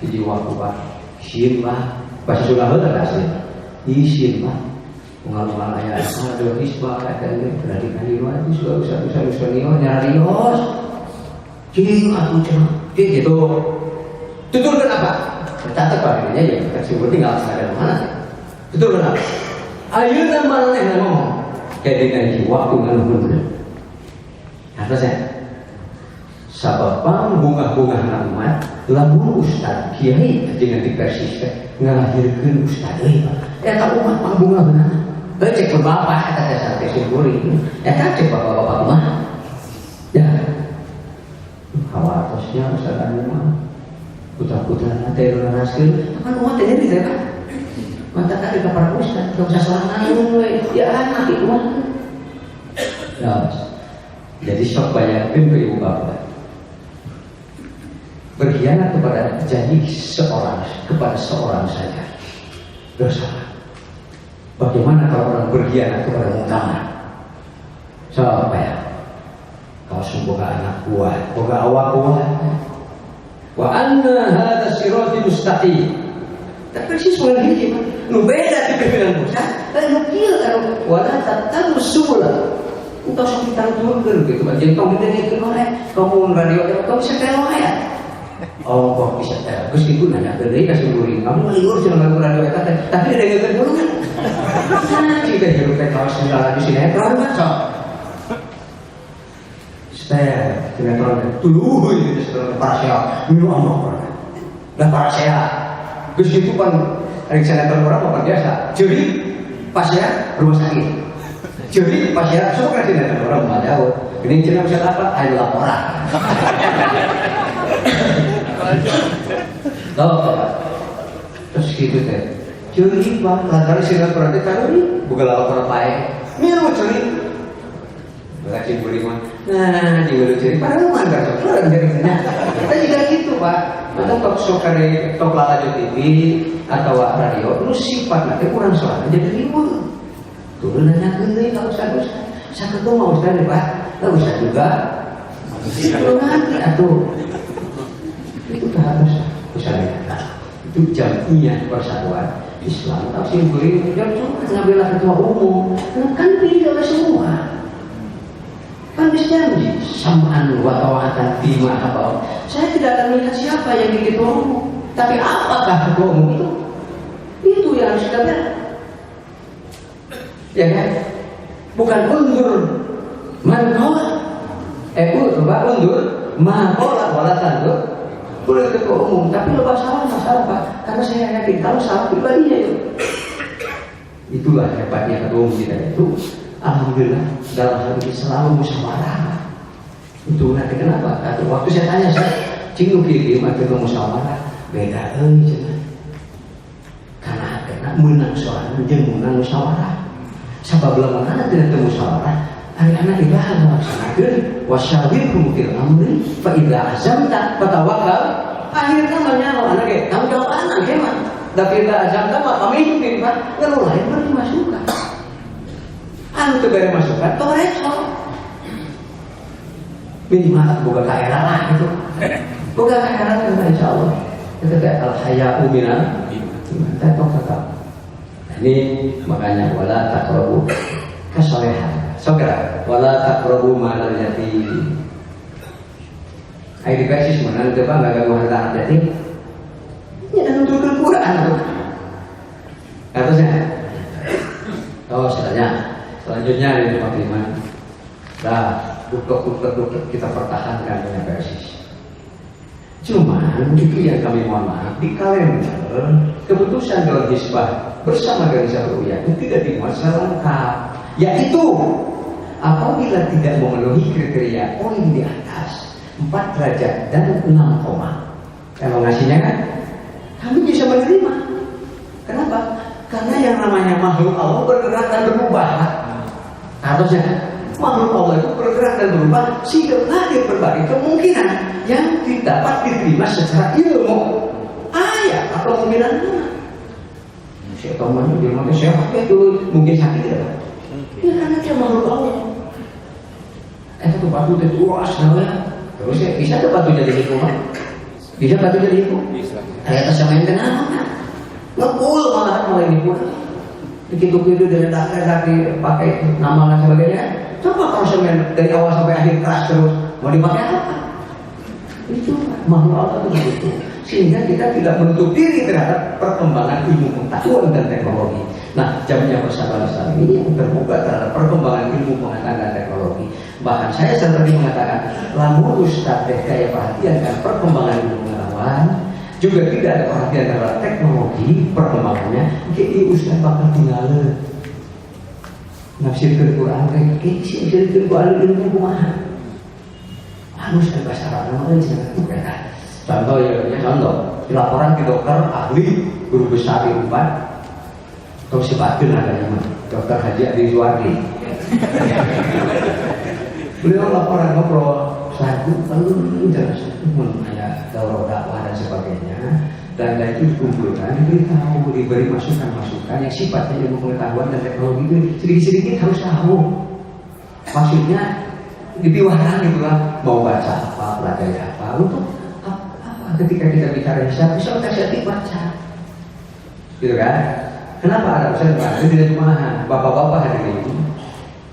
di waktu pak sin pak bahasa Sunda itu asli isin pak pengaluan ayat ada nisbah ada berarti kan di luar itu sudah usah nyari los jadi aku cuma gitu tutur kenapa catat pak ini ya kasih tinggal sadar mana betul kenapa ayo nama yang ngomong kayak dengan waktu ngeluh kata saya sabab bunga-bunga nama lamun ustad kiai dengan dipersisten ngelahirkan ustad ya tak umat bunga benar cek berbapak kata saya sampai semburi ya tak cek bapak-bapak mah ya khawatirnya ustad anu putra-putra nanti hasil kan umat ini tidak mata kaki ke para ustaz, gak usah selangan ya anak itu nah, jadi sok banyak ibu bapak berkhianat kepada janji kepada seorang saja dosa. Bagaimana kalau orang berkhianat kepada muktamar? Siapa ya? Kalau boga anak buah, boga awak buah. Wa anna hadza sirati mustaqim. Tapi sih soal ini nu beda di pimpinan pusat, nu kieu karo wala tatabu subula. Engkau sok ditangturkeun gitu, jentong gede itu mah kamu radio kau bisa telo ya. Oh, kok bisa telo? Geus kitu nanya deui ka sumuri. Kamu liur cenah ngaku radio eta teh, tapi ada yang golongan. Nah, kita hirup teh kaos segala di sini kan sok. Saya sinetron tuluy itu sinetron parasial minum amok. Lah parasial Gus itu kan sinetron orang apa biasa jadi pasien rumah sakit jadi pasien suka sinetron orang rumah jauh ini cerita bisa apa ada laporan terus gitu teh jadi pak lantaran sinetron itu tadi bukan laporan baik minum curi berarti boleh mah nah juga curi padahal mah nggak cocok jadi kita juga gitu pak atau talk show kare talk radio TV atau radio lu sifat nanti kurang soalnya jadi ribut turun nanya gini kalau saya ketemu mau ustaz pak nggak usah juga itu nanti atau itu harus usah itu jamiah persatuan Islam tak simpulin jam cuma ngambil ketua umum kan pilih oleh semua kan bisa samaan wa ta'atan bima apa. Saya tidak akan melihat siapa yang di ketua umum, tapi apakah ketua umum itu yang harus kita lihat. Ya kan? Bukan undur man qala. Undur ma qala wala tandur boleh ketua umum, tapi lepas masalah Pak, karena saya yakin kalau salah pribadinya itu. Itulah hebatnya ketua umum kita itu. Alhamdulillah dalam hal ini selalu musyawarah. Itu nanti kenapa? Waktu saya tanya cinggu kiri mati ke musyawarah beda cina. Karena menang soal menang musyawarah. Sabab belum mana tidak ada musyawarah. Anak-anak dibahas melaksanakan wasyawirhum fil amri fa idza azamta fatawakkal. Akhirnya menyala anak kamu jawab anak gimana? Tapi idza azamta kami itu Pak, kalau lain berarti masukan. Anu teu bare masukan, tong rekso. Minimal boga kaera lah gitu. Boga kaera kan insyaallah. Kita kayak al-haya'u minal tetap. Ini makanya wala taqrabu kasolehan. Sokra wala taqrabu malal yatim. Ai dikasih mana teu enggak ganggu harta anak yatim. Ya nutulkeun Quran tuh. Katanya. Oh, selanjutnya ini Pak Liman. Dukuk kita pertahankan dengan persis. Cuma itu yang kami mohon maaf di kalender keputusan dalam hisbah bersama Garisah Ru'yah itu tidak dimuat secara lengkap. Yaitu apabila tidak memenuhi kriteria poin di atas 4 derajat dan 6 koma. Kalau ngasihnya kan kami bisa menerima. Kenapa? Karena yang namanya makhluk Allah bergerak dan berubah. Harusnya makhluk Allah itu bergerak dan berubah sehingga hadir berbagai kemungkinan yang dapat diterima secara ilmu ayat atau kemungkinan mana. Saya tahu mana dia mati sehat itu mungkin sakit ya. Ya karena dia makhluk Allah. Itu batu itu luas namanya. Terus ya bisa tuh batu jadi hukuman. Bisa batu jadi hukum. Bisa. Ayat sama yang kenal. Ngepul malah mulai dipul. Begitu video dari pakai nama dan sebagainya. Coba kalau semen dari awal sampai akhir keras terus mau dipakai apa? Itu makhluk Allah itu begitu. Sehingga kita tidak menutup diri terhadap perkembangan ilmu pengetahuan dan teknologi. Nah, jamnya persahabatan Islam ini yang terbuka terhadap perkembangan ilmu pengetahuan dan teknologi. Bahkan saya sering mengatakan, lamun ustaz kayak perhatian kan perkembangan ilmu pengetahuan, juga tidak ada perhatian terhadap teknologi perkembangannya. Jadi ustaz bakal tinggalin. Nafsirkan Quran kayak sih nafsirkan Quran ilmu kumaha. Harus ada bahasa Arab namanya jangan. Contoh ya, contoh laporan ke dokter ahli guru besar di Unpad. Kalau sebatin ada nama Dokter Haji Adi Suwardi. Beliau laporan ngobrol satu lalu jelas ada dakwah dan sebagainya. Dan dari itu dikumpulkan, diberitahu, diberi masukan-masukan yang sifatnya ilmu pengetahuan dan teknologi itu sedikit-sedikit harus tahu. Maksudnya dipiwahkan gitu lah, mau baca apa, pelajari apa, untuk apa ketika kita bicara hisab, bisa kasih baca, gitu kan? Kenapa ada pesan Pak? Itu tidak cuma bapak-bapak hari ini.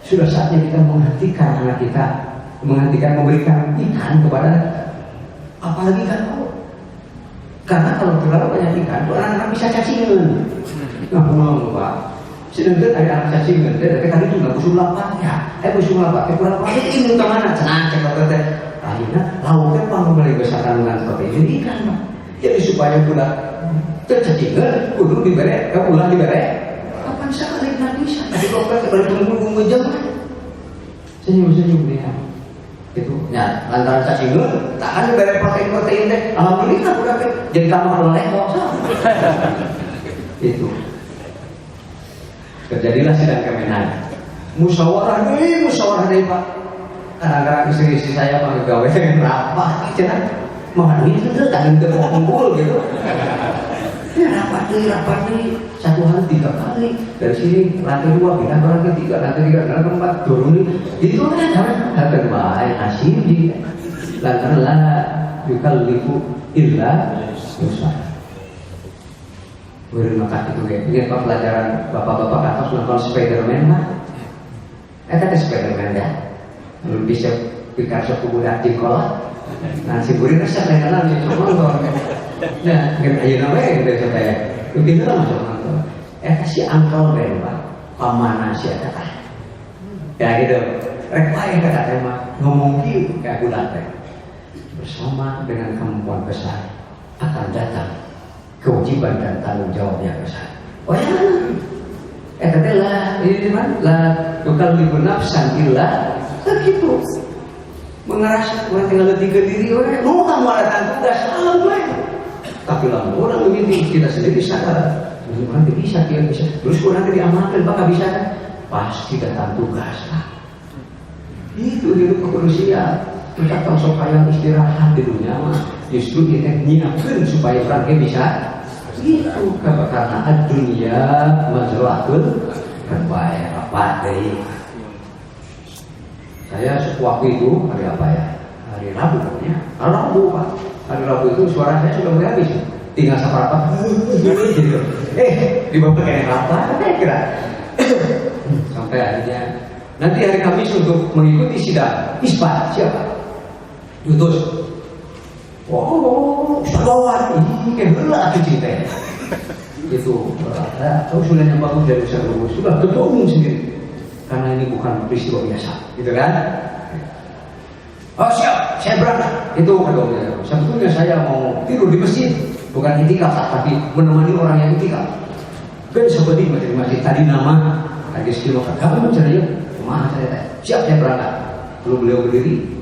Sudah saatnya kita menghentikan anak kita, memberikan ikan kepada apalagi kan. Karena kalau terlalu banyak ikan, tuh anak-anak bisa cacingan. Nah, pulang Pak. Sedangkan ada anak cacingan, tapi kali itu nggak usul ya. Usul apa? Kurang ini ke mana? Senang cek kata. Akhirnya lauknya mulai besarkan dengan seperti ini ikan Pak. Jadi supaya pula tercacingan, kudu diberi, ulah diberi. Kapan sekali nggak bisa? Tadi dokter kembali tunggu jam. Senyum dia. Itu ya lantaran cacingan tak ada bare protein deh alhamdulillah udah jadi kamar leleh itu terjadilah sidang Kemenak musyawarah deh Pak kadang-kadang istri saya panggil gawe rapat cina mohon itu tuh tak ada kumpul gitu ya rapat nih 1 hari 3 kali dari sini lantai 2 pindah ke lantai 3 lantai 4 turun nih itu kan hal terbaik hasil di lantaran la yukallifu illa usaha. Terima kasih itu kayak ini apa pelajaran bapak-bapak atas nonton Spiderman mah ada Spiderman ya belum bisa Picasso kubudak di sekolah nanti burin resep dengan nanti nonton nah ayo namanya gitu saya begitu lah masuk nonton kasih angkol deh Pak pamana sih kata ya gitu rek lain kata tema ngomong gitu kayak budak teh bersama dengan kemampuan besar akan datang kewajiban dan tanggung jawab yang besar. Oh ya, katakanlah ini mana? Lah, tukang libur nafsan illa begitu. Mengerasa orang tinggal letih ke diri orang, mau kamu ada tugas salah gue. Tapi lalu orang begini kita sendiri sadar, orang tidak bisa, dia bisa. Terus orang tidak diamalkan, bakal bisa kan? Pasti datang tugas lah. Itu hidup manusia. Kita tahu supaya istirahat di dunia mah justru kita nyiapkan supaya orang bisa itu karena dunia mazratul terbaik apa dari saya waktu itu hari apa ya, hari Rabu ya, Rabu Pak, hari Rabu itu suara saya sudah mulai habis, tinggal seberapa gitu. Dibawa ke apa kira sampai akhirnya nanti hari Kamis untuk mengikuti sidang isbat siapa? Yutus. Salawat ini kayak berat cerita. Itu tahu sunahnya bagus dari Ustaz Lubus sudah ketua umum sendiri. Karena ini bukan peristiwa biasa, gitu kan? Oh siap, saya berangkat. Itu ketua umumnya. Sebetulnya saya mau tidur di masjid, bukan itikaf, tapi menemani orang yang itikaf. Kan seperti masjid tadi nama, lagi sekilo kamu ceria, kemana saya? Siap, saya berangkat. Lalu beliau berdiri.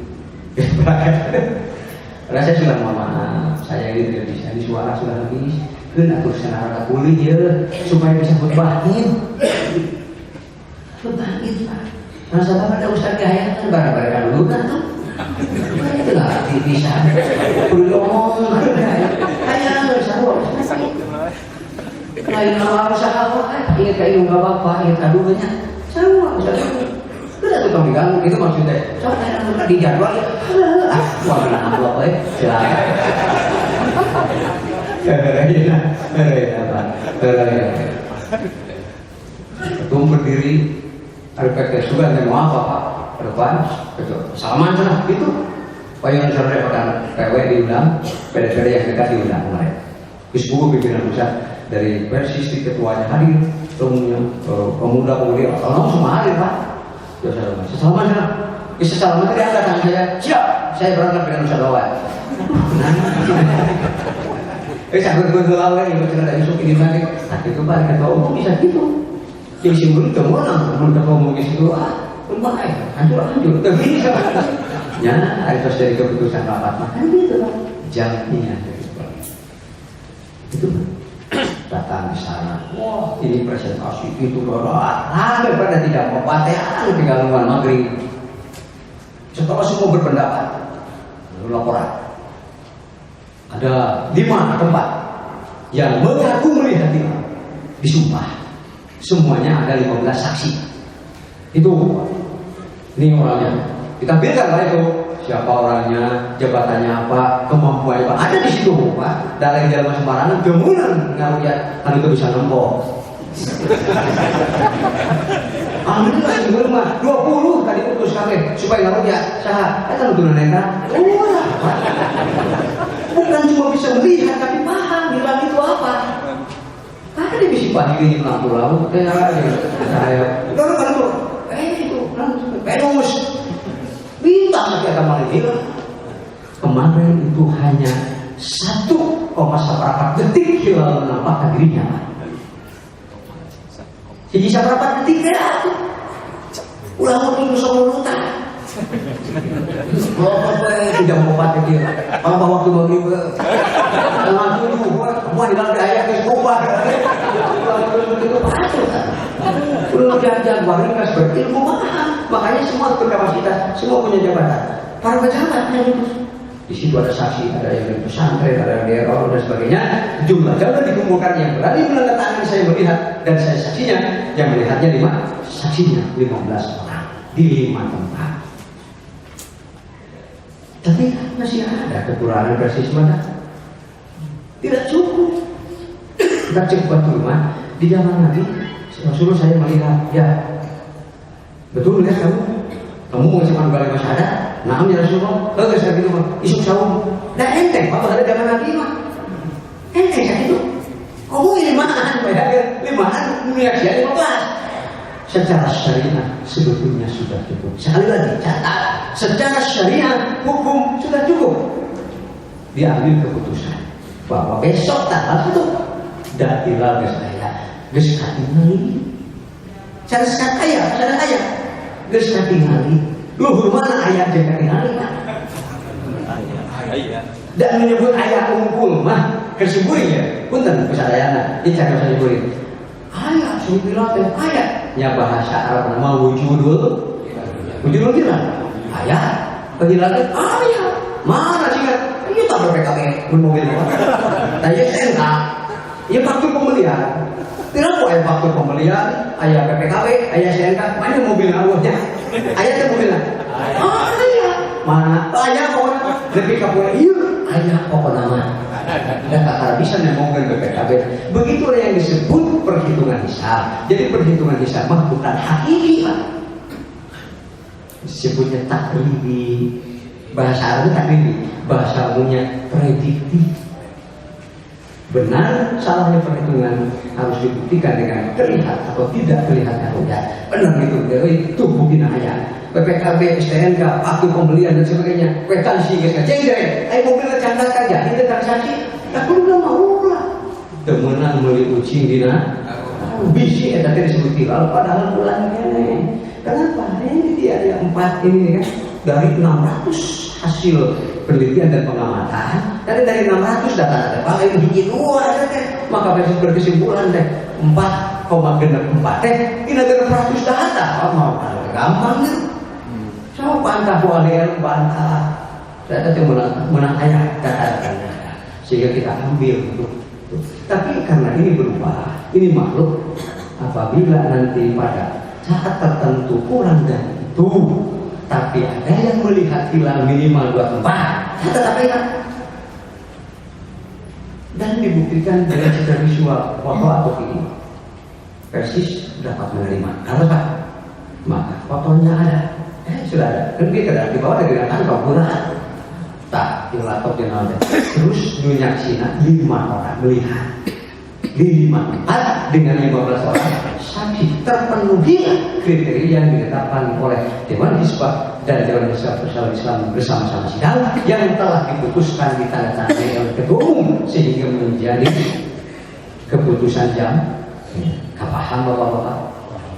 Karena saya sudah maaf, saya ini tidak bisa, ini suara sudah habis. Kan aku senara kuliah ya, supaya bisa berbahagia. Berbahagia Pak. Nah sama pada Ustaz Yahya kan barang-barang dulu kan tuh. Itu lah bisa. Belum kayak sama. Lain orang usaha apa? Ingat kayak nggak apa-apa, ingat aduhnya. Sama Ustaz. Udah tukang diganggu, itu maksudnya. Coba di jadwal, wah kenapa apa ya? Silakan. Ketum berdiri, ada pakai sudah dan mau apa Pak? Ke depan, salaman sana, itu. Payung sore akan PW diundang, PD-PD yang dekat diundang kemarin. Bisbu pimpinan pusat dari versi ketuanya hadir, pemuda-pemudi, orang semua hadir Pak. Ya salaman sana. Bisa salaman tadi angkat tangan saya. Siap, saya berangkat dengan Ustaz Lawat. Sampai berlawan ini macam ada isu ini nanti. Tapi itu balik ketua umum bisa gitu. Yang simbol itu mana? Ketua umum itu berbahaya. Hancur. Tapi bisa. Ya, harus dari keputusan rapat makan gitu Pak. Jamnya itu datang di sana. Wah, ini presentasi itu daripada tidak mau patean di gangguan maghrib. Setelah semua berpendapat, lalu laporan. Ada 5 tempat yang mengaku melihat itu disumpah. Semuanya ada 15 saksi. Itu ini orangnya. Ditampilkan lah itu siapa orangnya, jabatannya apa, kemampuannya apa. Ada di situ Pak. Dari jalan sembarangan kemudian ngaruh ya, kan itu bisa nempel. Alhamdulillah sebelum 20 tadi putus kabeh supaya ngaruh ya. Saha, eta nutunan eta. Bukan cuma bisa melihat tapi paham bilang itu apa. Karena dia bisa pahami lampu laut saya. Lalu kan itu Venus bintang lagi akan malam kemarin itu hanya 1,4 detik hilal menampakkan dirinya. Jadi seberapa detik ya? Ulang waktu sama lutan. Tidak mau pakai dia. Kalau waktu bagi langsung semua di dalam ayat itu bubar. Belum jajan waringkas berilmu makanya semua berkapasitas, semua punya jabatan. Para pejabat di situ ada saksi, ada yang dari pesantren, ada yang dari orang dan sebagainya. Jumlah jabatan dikumpulkan yang berani menandatangani saya melihat dan saya saksinya, yang melihatnya 5, saksinya 15 orang di 5 tempat. Tapi masih ada kekurangan rasisme tidak cukup. Kita cek batu rumah di zaman Nabi. Rasulullah saya melihat, ya betul ya kamu mengucapkan kalimat syahadat. Nah, ya Rasulullah, kalau saya gitu isuk saum, dah enteng. Apa ada zaman Nabi mah? Enteng kan itu? Kamu 5-an, bayar 5-an, menyaksikan 15. Secara syariat sebetulnya sudah cukup. Sekali lagi catat. secara syariat hukum sudah cukup. Diambil keputusan bahwa besok tanggal itu datilah geus aya, geus katingali. Cara sekat aya, cara aya, geus katingali. Luhur mana aya jeung katingali? Aya. Dan menyebut aya unggul mah kesuburi ya. Punten kesadayana, ieu cara kesuburi. Aya sumpila teh aya. Nya bahasa Arab nama wujudul. Wujudul kira. Aya. Penjelasan aya. Mana sih kan? Ieu tak PKB mun mobil mah. Tah ieu SNK. Ieu faktur pembelian. Tidak kok aya faktur pembelian, aya PPKB, aya SNK, mana mobil awalnya? Aya teh mobilna. Aya. Mana? Aya pokona. Lebih ka poe ieu aya pokona mah. Dan tak bisa ngomongin BPKB. Begitulah yang disebut perhitungan hisab. Jadi perhitungan hisab mah bukan hakiki, Pak. Disebutnya taklibi. Bahasa Arab taklibi. Bahasa umumnya prediktif. Benar salahnya perhitungan harus dibuktikan dengan terlihat atau tidak terlihat ya. Benar itu buktinya aya. PPKB, STNK, aktu pembelian dan sebagainya. Kwetansi geus ngajeng, ai mobilna candakan jadi teh transaksi. Da kudu mau lah. Teu meunang meuli ucing dina bisi eta teh disebut hilal padahal bulan kene. Kenapa? Ini dia ada 4 ini kan dari 600 hasil penelitian dan pengamatan. Dari 600 data ada paling hiji dua teh. Maka berkesimpulan teh 4,64 teh dina 600 data. Mau gampang gitu. So bantah boleh bantah. Saya teh menang aya data. Sehingga kita ambil itu. Tapi karena ini berubah, ini makhluk apabila nanti pada saat tertentu kurang dari itu, tapi ada yang melihat hilal minimal 24, tetap ingat. Dan dibuktikan dengan secara visual, foto atau video, persis dapat menerima. Kalau Pak, maka fotonya ada. Sudah ada. Dan kita di bawah dari kantor kurang. Tak, di laptop yang ada. Terus dunia Cina 5 orang melihat. Di 5 tempat dengan 15 orang saksi terpenuhi kriteria yang ditetapkan oleh Dewan Hisbah dan Dewan Hisbah Islam bersama-sama sidang yang telah diputuskan ditandatangani oleh Ketua Umum sehingga menjadi keputusan jam. Kapaham Bapak-bapak?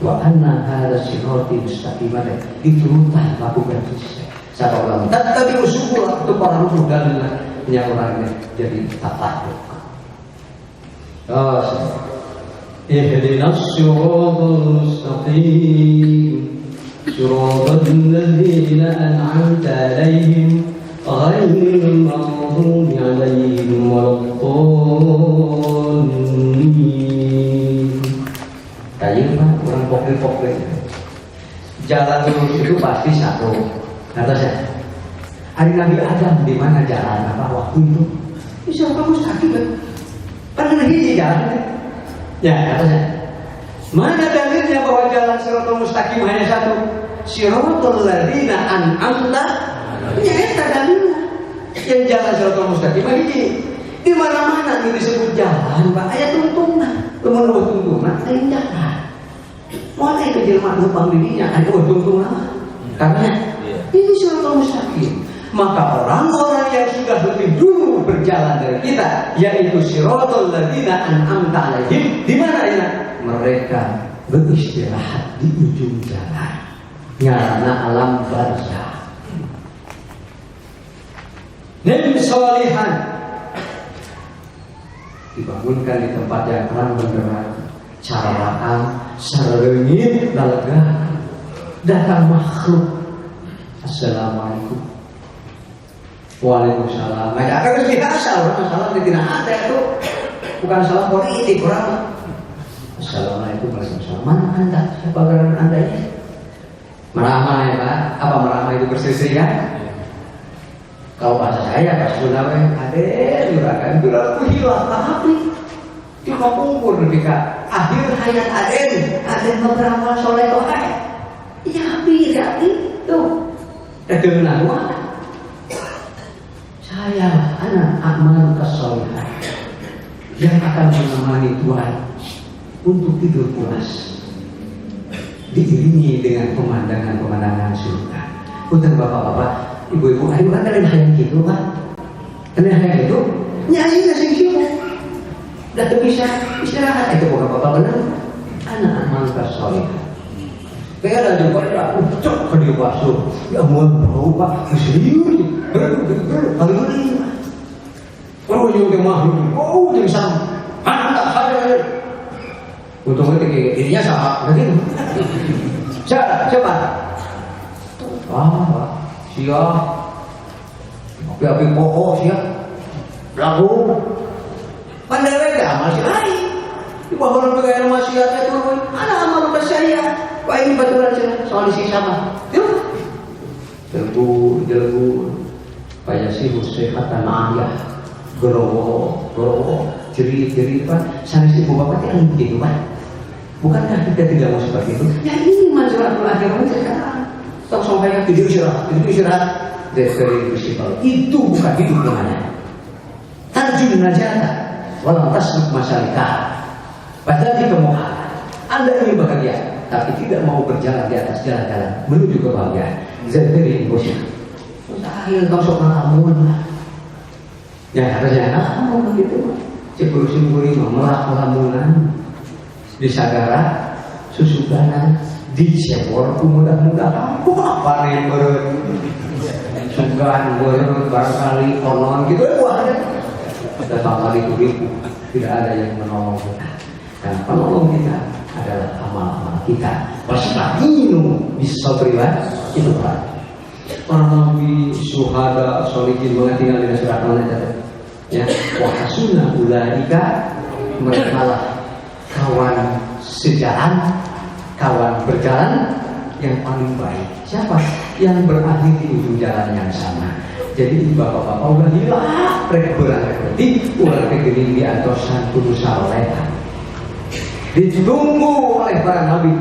Wa anna hadza sirati mustaqiman, diturunkan lakukan sistem. Siapa ulama? Tapi usul itu para rusuh dan yang orangnya jadi takluk. Ihdinas siratal mustaqim siratal ladzina an'amta 'alaihim ghairil maghdubi 'alaihim waladdallin. Kayak Pak, orang pokok-pokok. Jalan lurus itu pasti satu. Kata saya, hari Nabi Adam di mana jalan apa waktu itu? Bisa kamu sakit kan? Pernah hiji jalan? Ya kata saya. Mana dalilnya bahwa jalan Siratal Mustaqim hanya satu? Siratal ladzina an'amta. Ya eta dalilnya. Yang jalan Siratal Mustaqim hiji. Di mana-mana ini disebut jalan, Pak. Aya tuntunan. Lamun tuntunan aya jalan. Mau aya kejelmaan numpang dirinya aya tuntunan. Karena ini Siratal Mustaqim. Maka orang-orang yang sudah lebih dulu berjalan dari kita, yaitu Siratal ladzina an'amta 'alaihim, di mana ya? Mereka beristirahat di ujung jalan. Nyarana alam barzah. Nabi solihan dibangunkan di tempat yang terang benderang, caraan, sarengit, lega. Datang makhluk. Assalamualaikum. Waalaikumsalam. Nah, akan biasa orang salam tidak ada itu. Bukan salam politik orang. Assalamualaikum warahmatullahi wabarakatuh. Mana Anda? Siapa gerangan Anda ini? Meramah ya Pak. Apa meramah itu berseri-seri kan? Kalau bahasa saya Pak Sunawe, aden juragan juragan hilang tapi cuma kumpul ketika akhir hayat aden beberapa soleh tohai. Ya itu. Dengan apa? Saya anak amal kesolehan yang akan menemani Tuhan untuk tidur pulas, diiringi dengan pemandangan-pemandangan surga, Punten bapak-bapak, ibu-ibu, ayo kan kalian hayang gitu kan? Kalian hayang gitu? Nyanyi nggak sih sibuk? Udah bisa istirahat itu bapak-bapak benar. Anak amal soleh. Kayak ada juga ya, cok kalau basuh, ya mau bau pak, serius, kalau ini, kalau yang makhluk, oh yang sama, tak ada. Untungnya dirinya sama, begitu. Coba. Siap. Api pokok siap. Lagu. Pandai amal sih lain. Di bawah orang pegang maksiatnya turun. Anak amal percaya. Wah ini betul aja soal isi sama. Yuk. Delbu. Paya sih sehat dan ayah. Gorowo. Jeri pak. Sana si bapak yang begitu pak. Bukankah kita tidak mau seperti itu? Ya ini masyarakat akhirnya sekarang. Tak sampai tidur istirahat. Dari prinsipal itu bukan hidup namanya. Tarjun najata, walau tasbuk masyarakat. Padahal kita mau Anda ingin bahagia, tapi tidak mau berjalan di atas jalan-jalan menuju kebahagiaan. Jadi bosnya. Akhirnya kau sok ngelamun lah. Ya harusnya ngelamun begitu. Cipul-cipul melak-lamunan. Disagara, susuganan, dicebor mudah-mudahan. Apa nih berut? Sugan berut barangkali konon gitu ya ada. Datang kali itu tidak ada yang menolong kita. Dan penolong kita adalah amal-amal kita. Wasta'inu bis-sabri itu kan. Para nabi, syuhada, sholihin mengatingan dengan surat Al-An'am. Ya, wa hasuna ulaika merekalah kawan sejalan, kawan berjalan yang paling baik. Siapa? Yang berakhir di ujung jalan yang sama. Jadi bapak-bapak udah hilang, mereka berarti ulah kegeling di antosan kudu saleh. Ditunggu oleh para nabi,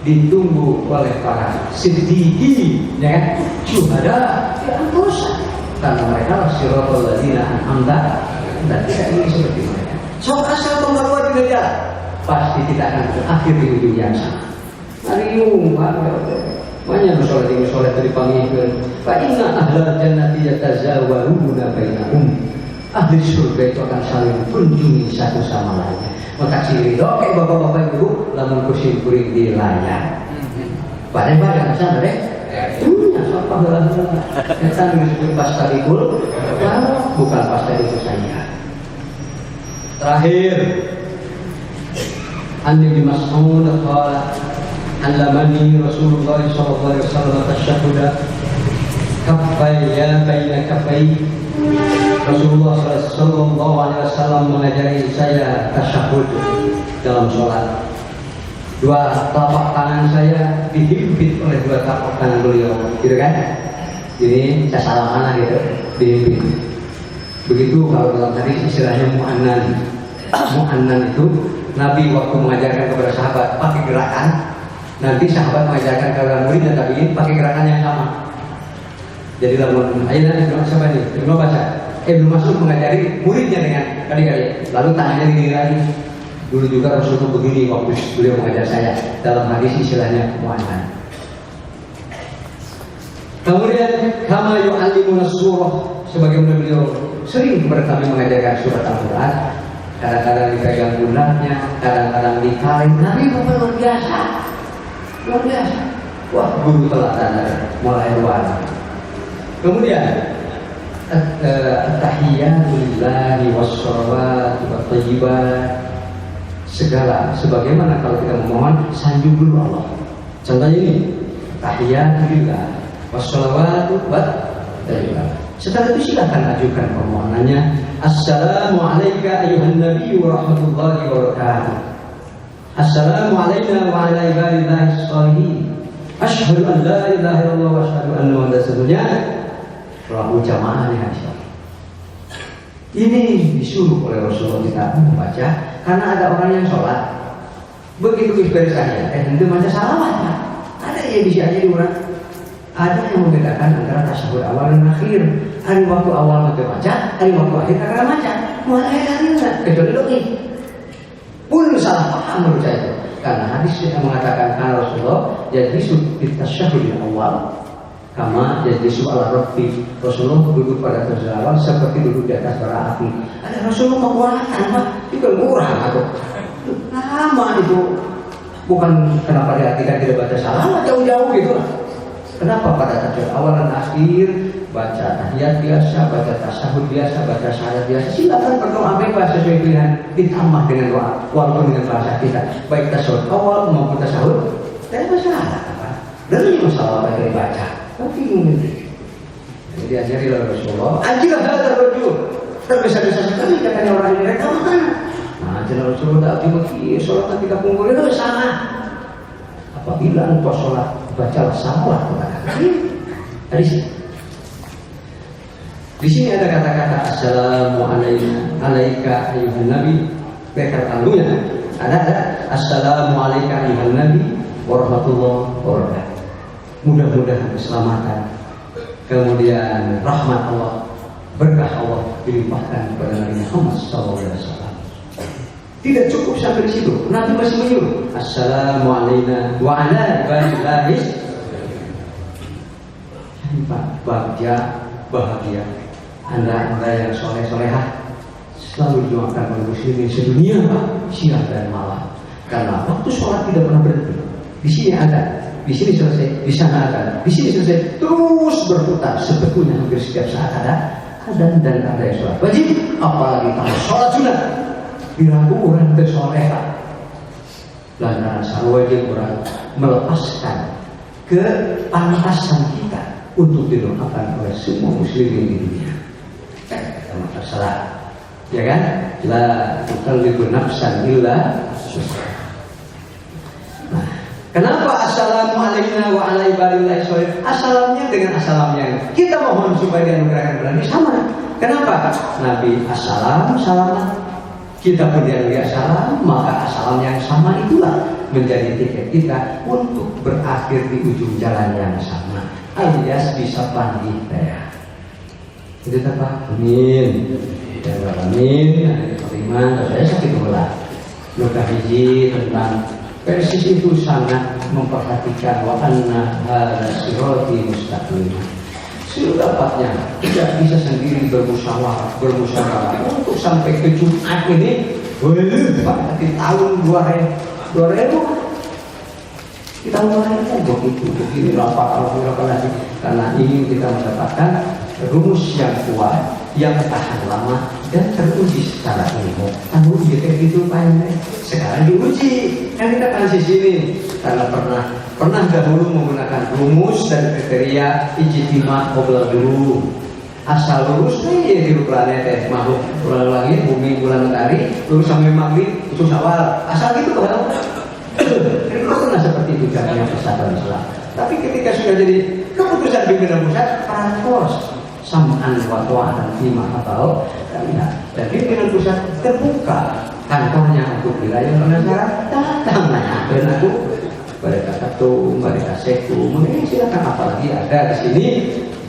ditunggu oleh para siddiqin, ya kan? Syuhada di antosan. Karena mereka lah siratal ladzina an'amta dan tidak ingin seperti mereka. Sok asal pembawa di jalan. Pasti kita akan berakhir di ujung yang sama. Hari ini banyak bersolat dari panggilan. Fa inna ahlal jannati yatazawaruna bainahum. Ahli surga itu akan saling kunjungi satu sama lainnya. Maka ciri oke bapak-bapak ibu lamun kusim kuring di layar. Bareng-bareng sana deh. Apa gelar? Kita disebut pasta ikul, bukan pasta itu saja. Terakhir. An Ibnu Mas'ud qala allamani Rasulullah sallallahu alaihi wasallam tasyahhuda kaffaya baina kaffai. Rasulullah sallallahu alaihi wasallam mengajari saya tasyahhud dalam sholat. Dua telapak tangan saya dihimpit oleh dua telapak tangan beliau, gitu kan? Jadi saya salah mana gitu, dihimpit. Begitu kalau dalam hadis istilahnya mu'annan itu Nabi waktu mengajarkan kepada sahabat pakai gerakan, nanti sahabat mengajarkan kepada murid dan tabi'in pakai gerakan yang sama. Jadi dalam ayat Ibnu siapa nih? Ibnu baca. Ibnu Mas'ud mengajari muridnya dengan kali-kali, lalu tangannya digini lagi. Dulu juga Rasulullah begini waktu beliau mengajar saya dalam hadis istilahnya mu'annan. Kemudian kama yu'allimuna surah, sebagaimana beliau sering kepada kami mengajarkan surat Al-Quran. Kadang-kadang dipegang pundaknya, kadang-kadang ditarik. Nabi Bapak luar biasa. Wah, guru teladan mulai luar. Kemudian at-tahiyyatu lillahi was-shalawatu wat-thayyibat. Segala sebagaimana kalau kita memohon sanjung dulu Allah. Contohnya ini tahiyyatu lillahi was-shalawatu wat-thayyibat. Setelah itu silakan ajukan permohonannya. Assalamualaikum ayuhan nabi wa rahmatullahi wa barakatuh. Assalamu alayna wa ala ibadillahi sholihin. Asyhadu an la ilaha illallah wa asyhadu anna Muhammadan rasulullah. Rabu jamaah nih hadis. Ini disuruh oleh Rasulullah kita membaca karena ada orang yang sholat begitu beres saja, itu baca salawat. Ada yang bisa aja diurang. Ada yang membedakan antara tasyahud awal dan akhir. Hari waktu awal baca, hari waktu akhir kagak baca. Mulai dari kecuali doa. Pun salah paham menurut saya itu. Karena hadis yang mengatakan karena Rasulullah jadi tasyahud awal Kama jadi soal roti Rasulullah duduk pada terjawab seperti duduk di atas bara api. Ada Rasulullah mau kuatan Pak, itu murah atau lama itu. Bukan kenapa diartikan tidak baca salam jauh-jauh gitu lah. Kenapa pada tahajud awal dan akhir baca tahiyat biasa, baca tasyahud biasa, baca syahadat biasa. Silakan berdoa bebas sesuai pilihan, ditambah dengan doa walaupun dengan bahasa kita. Baik tasyahud awal maupun tasyahud, tidak masalah apa. Dan ini masalah apa yang dibaca. Tapi mungkin jadi diajari oleh Rasulullah. Ajilah hadar rajul. Terbesar-besar sekali katanya orang ini mereka mana? Nah, jenazah Rasulullah tapi sholat tidak kumpul itu salah. Apabila engkau sholat bacalah salat kepada hadis. Di sini ada kata-kata assalamualaikum alaika ayuhan nabi. Bekar talunya ada assalamualaikum ayuhan nabi warahmatullahi wabarakatuh. Mudah-mudahan keselamatan, kemudian rahmat Allah, berkah Allah dilimpahkan kepada Nabi Muhammad SAW. Tidak cukup sampai di situ. Nabi masih menyuruh assalamualaikum wa ala ibadillahis. Bahagia anda yang soleh-solehah selalu didoakan oleh muslimin sedunia siang dan malam. Karena waktu sholat tidak pernah berhenti. Di sini ada, di sini selesai, di sana ada, di sini selesai, terus berputar. Sebetulnya hampir setiap saat ada adzan dan ada yang sholat wajib, apalagi kalau sholat sunat. Diraku orang bersoleha lantaran sarwajib orang melepaskan kepantasan kita untuk didoakan oleh semua muslimin di dunia. Kita terserah, ya kan? La tukallifu nafsan illa wus'aha. Nah, kenapa assalamualaikum wa ala ibadillahi sholih? Assalamnya dengan assalamnya. Kita mohon supaya dianugerahkan berani sama. Kenapa? Nabi assalam, salaman. Kita pun dianugerahkan salam, maka assalam yang sama itulah menjadi tiket kita untuk berakhir di ujung jalan yang sama, alias bisa panggil ya. Itu apa? Amin. Ya amin. Terima. Saya sakit bola. Luka hiji tentang persis itu sangat memperhatikan wa anna hadza sirati mustaqim. Sedapatnya tidak bisa sendiri bermusyawarah untuk sampai ke Jumat ini. Di tahun 2000 di tahun 2000 begitu begini rapat lagi karena ingin kita mendapatkan rumus yang kuat, yang tahan lama dan teruji secara ilmu. Uji kayak gitu Pak. Sekarang diuji kan kita kan di sini karena pernah dahulu menggunakan rumus dan kriteria ijtima obral dulu. Asal lurus nih di planet makhluk bulan langit, bumi, bulan matahari, lurus sampai maghrib itu awal. Asal gitu kan. Itu pernah seperti itu caranya persatuan Islam. Tapi ketika sudah jadi keputusan pimpinan pusat, parakos sam'an wa ta'atan fima atau dan pimpinan pusat terbuka kantornya untuk wilayah penasaran datang dan aku mereka ketum, mereka sektum, silakan apalagi ada di sini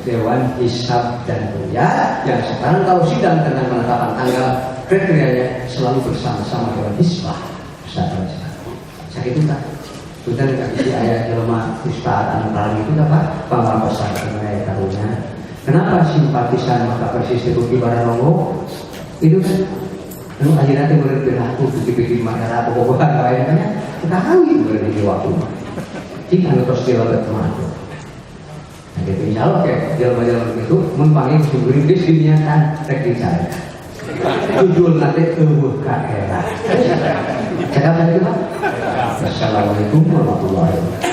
Dewan Hisab dan Ru'yah yang sekarang kalau sidang tentang penetapan tanggal kriterianya selalu bersama-sama Dewan Hisbah persatuan Islam. Sakit itu tak? Sudah tidak isi ayat jelma Ustaz antara itu apa? Pengalaman mengenai tahunya. Kenapa simpatisan maka persis terbukti pada Romo? Itu kan lalu akhirnya itu boleh berlaku bikin masyarakat pokok-pokokan kayaknya kita kawin boleh di waktu jika terus dia berteman nah gitu insya Allah kayak jalan-jalan itu mempanggil sumber Inggris diniatan rekisan tujuan nanti kakera cakap tadi Pak. Assalamualaikum warahmatullahi wabarakatuh.